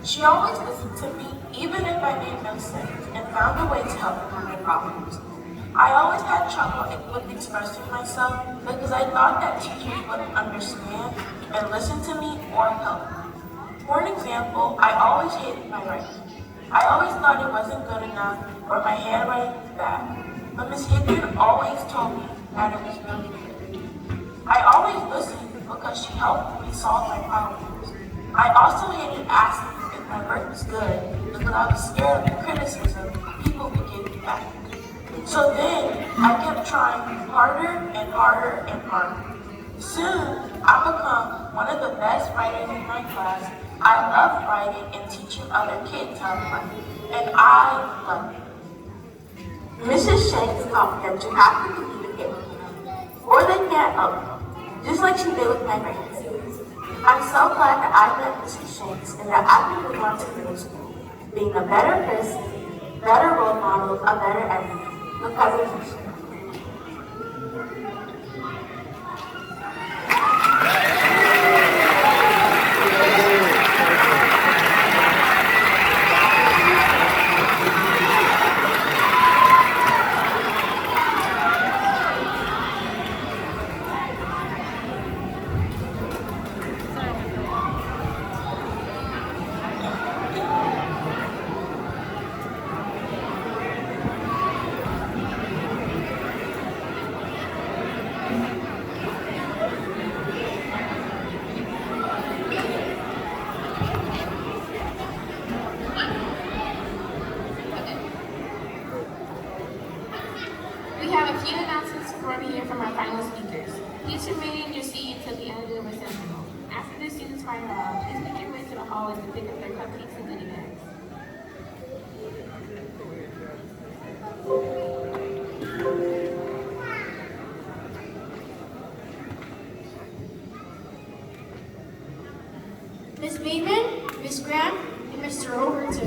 She always listened to me, even if I made no sense, and found a way to help me with my problems. I always had trouble with expressing myself because I thought that teachers wouldn't understand and listen to me or help me. For an example, I always hated my writing. I always thought it wasn't good enough or my handwriting was bad. But Miss Higgin always told me that it was really good. I always listened because she helped me solve my problems. I also hated asking if my work was good because I was scared of the criticism people would give me back. So then, I kept trying harder and harder and harder. Soon, I become one of the best writers in my class. I love writing and teaching other kids how to write, and I love it. Mrs. Shanks taught me that you have to communicate with them, or they can't help you, just like she did with my grades. I'm so glad that I met Mrs. Shanks and that I can move on to middle school, being a better person, better role model, a better everything. Because of you. We have a few announcements before we hear from our final speakers. Please remain in your seat until the end of the recital. After the students final out, please make your way to the hallway to pick up their cupcakes and goodie bags. Ms. Bateman, Ms. Graham, and Mr. Overton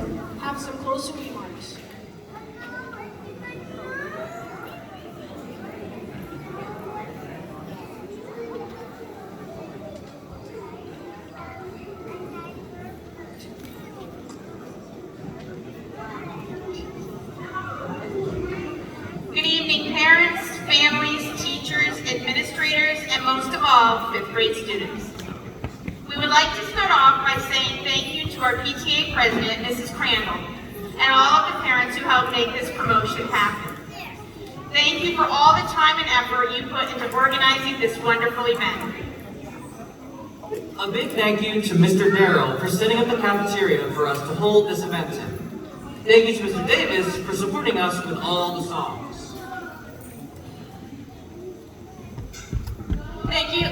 evening, parents, families, teachers, administrators, and most of all, fifth grade students. We would like to start off by saying thank you to our PTA president, Mrs. Crandall, and all of the parents who helped make this promotion happen. Thank you for all the time and effort you put into organizing this wonderful event. A big thank you to Mr. Darrell for setting up the cafeteria for us to hold this event in. Thank you to Mr. Davis for supporting us with all the songs. Thank you.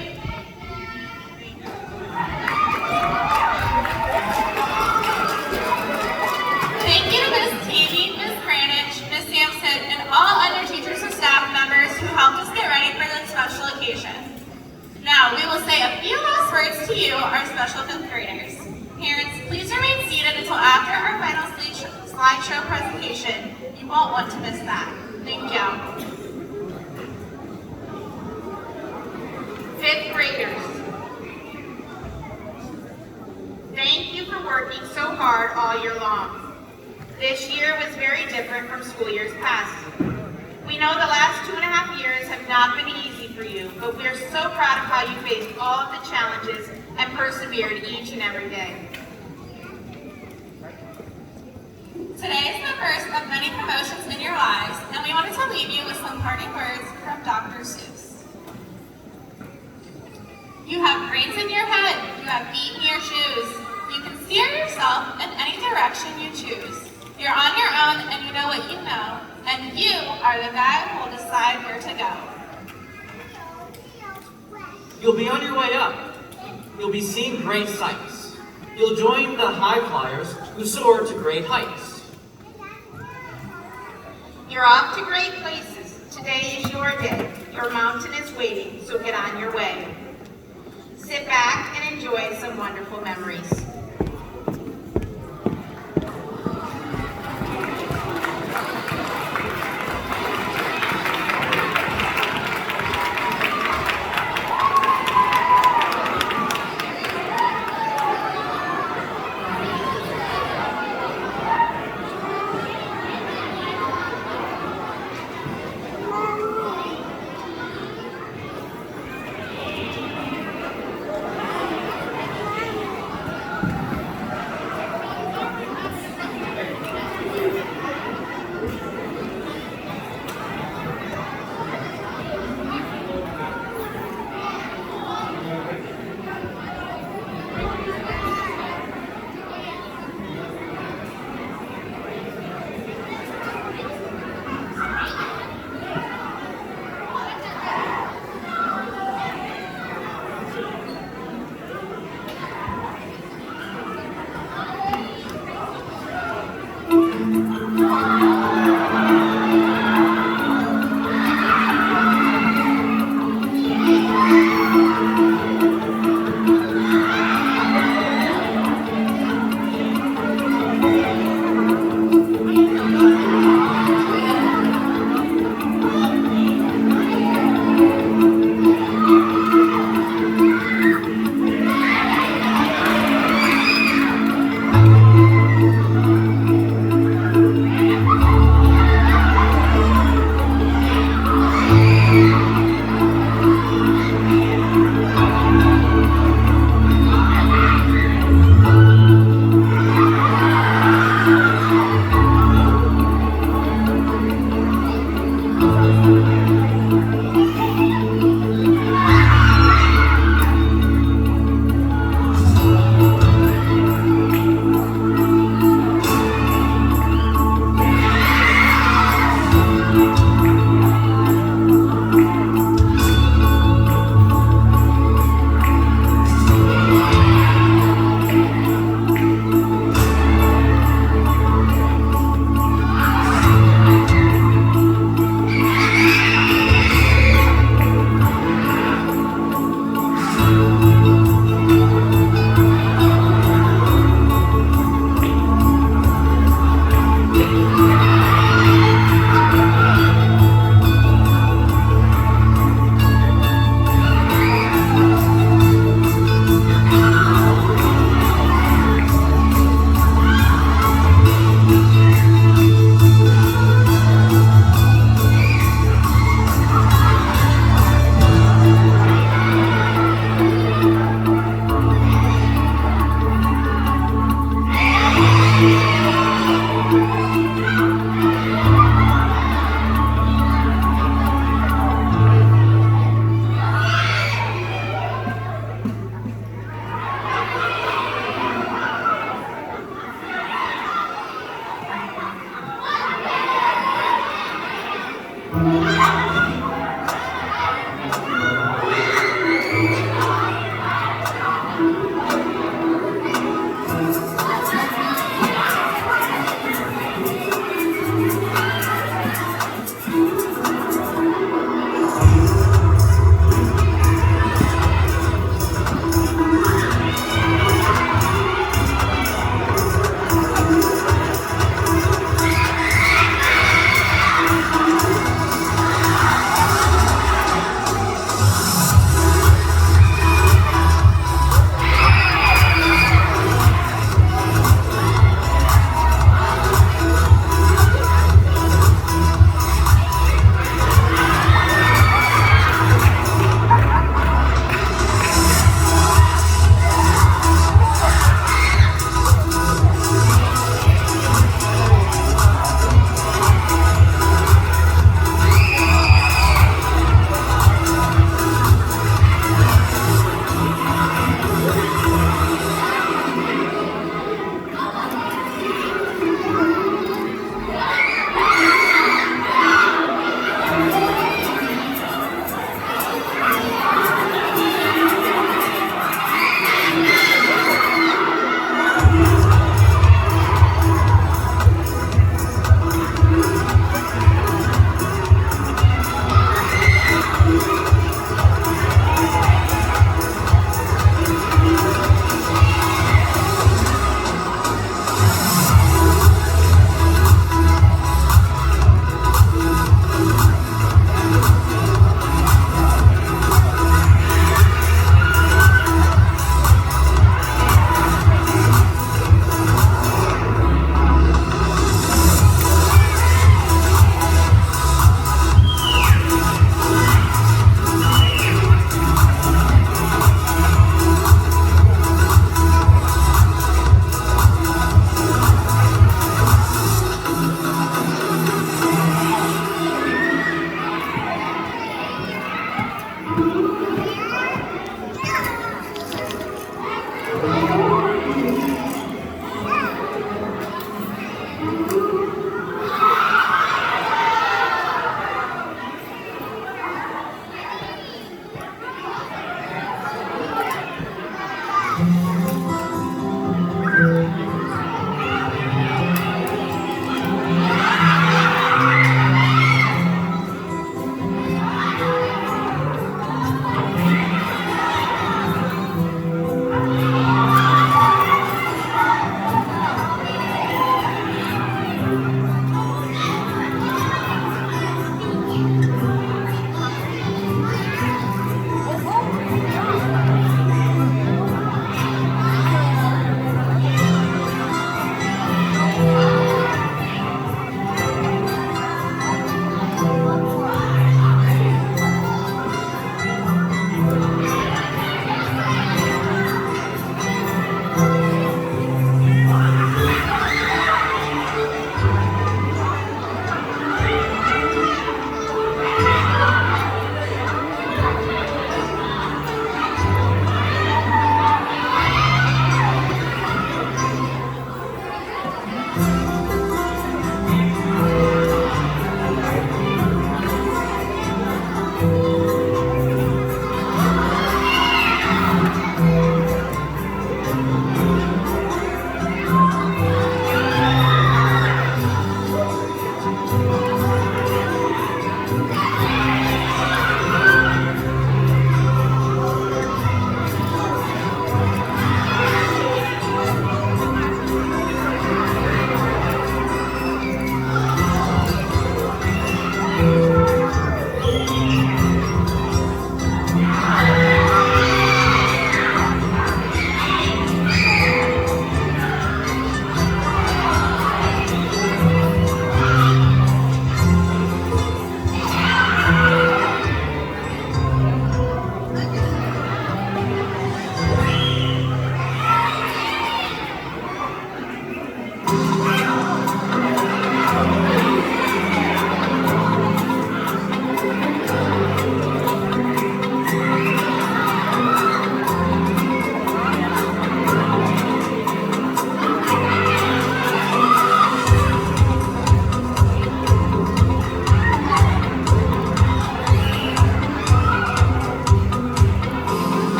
Thank you to Ms. Teavee, Ms. Granich, Ms. Sampson, and all other teachers and staff members who helped us get ready for this special occasion. Now, we will say a few last words to you, our special fifth graders. Parents, please remain seated until after our final slideshow presentation. You won't want to miss that. Thank you. Fifth graders, thank you for working so hard all year long. This year was very different from school years past. We know the last 2.5 years have not been easy for you, but we are so proud of how you faced all of the challenges and persevered each and every day. Today is the first of many promotions in your lives, and we wanted to leave you with some parting words from Dr. Seuss. You have brains in your head, you have feet in your shoes. You can steer yourself in any direction you choose. You're on your own and you know what you know, and you are the guy who will decide where to go. You'll be on your way up. You'll be seeing great sights. You'll join the high flyers who soar to great heights. You're off to great places. Today is your day. Your mountain is waiting, so get on your way. Sit back and enjoy some wonderful memories.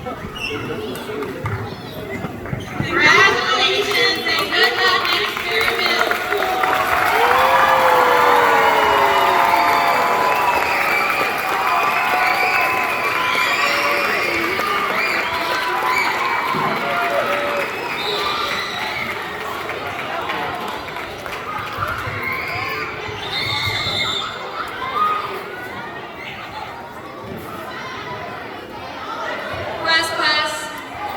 Congratulations and good luck next year in middle school. Class,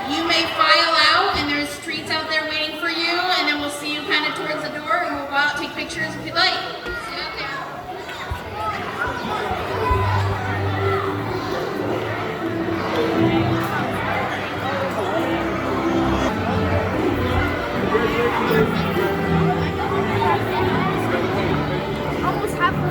you may file out and there's treats out there waiting for you, and then we'll see you kind of towards the door and we'll go out and take pictures if you'd like. See you out there. Almost halfway.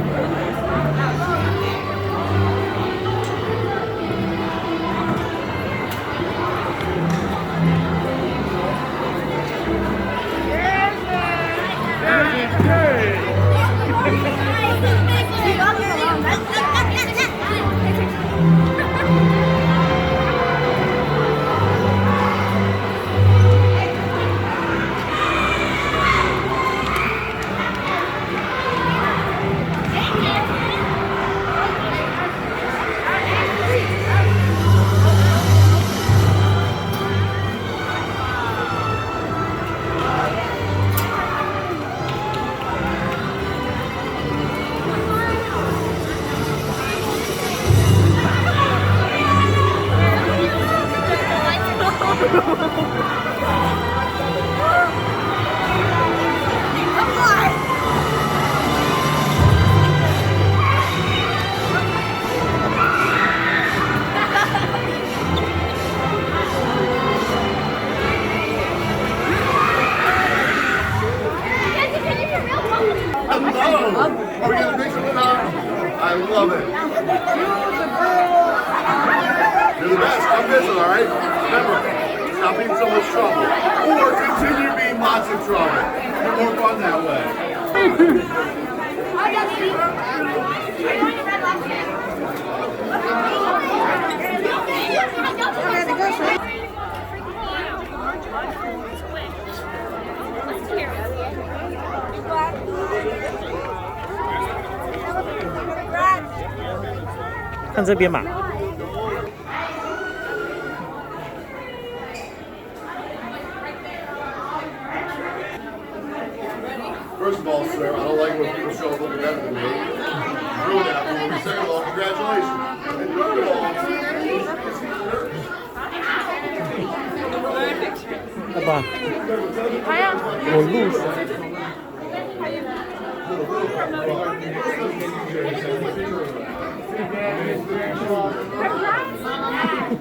I love it. You're the best. Come visit, all right? Remember, stop being so much trouble. Or continue being lots of trouble. You're more fun that way. First of all, sir, I don't like when people show up looking better than me. Ruin that for me. Second of all, congratulations. And third of all,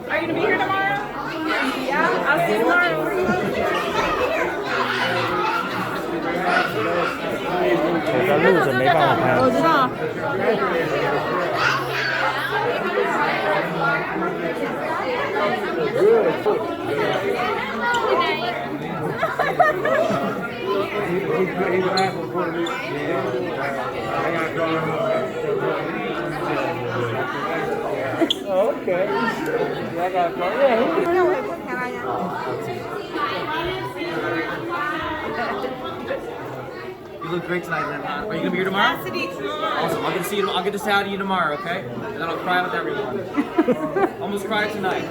Are you gonna be here tomorrow? Yeah, I'll see you tomorrow. Okay. I got You look great tonight, Lynn. Are you gonna be here tomorrow? Awesome. I'll get to see you. I'll get to say hi to you tomorrow, okay? And then I'll cry with everyone. Almost cried tonight.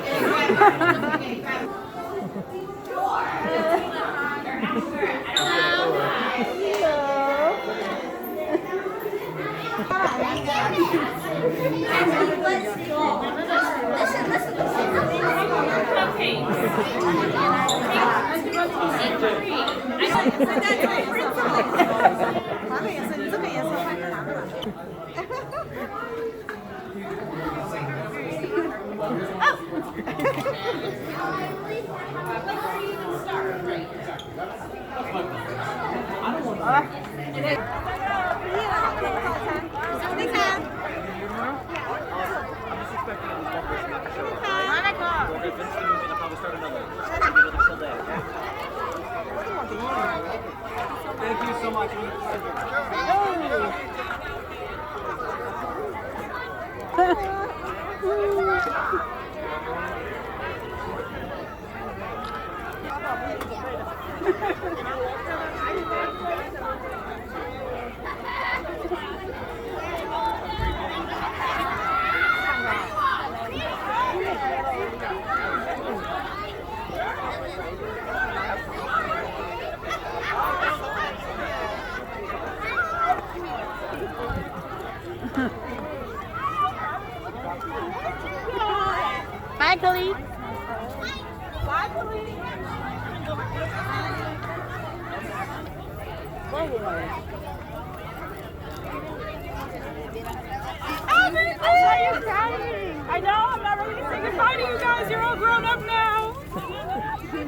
Thank you so much. Bye, Khalid. Bye, Khalid. I know, I'm not ready to say goodbye to you guys. You're all grown up now.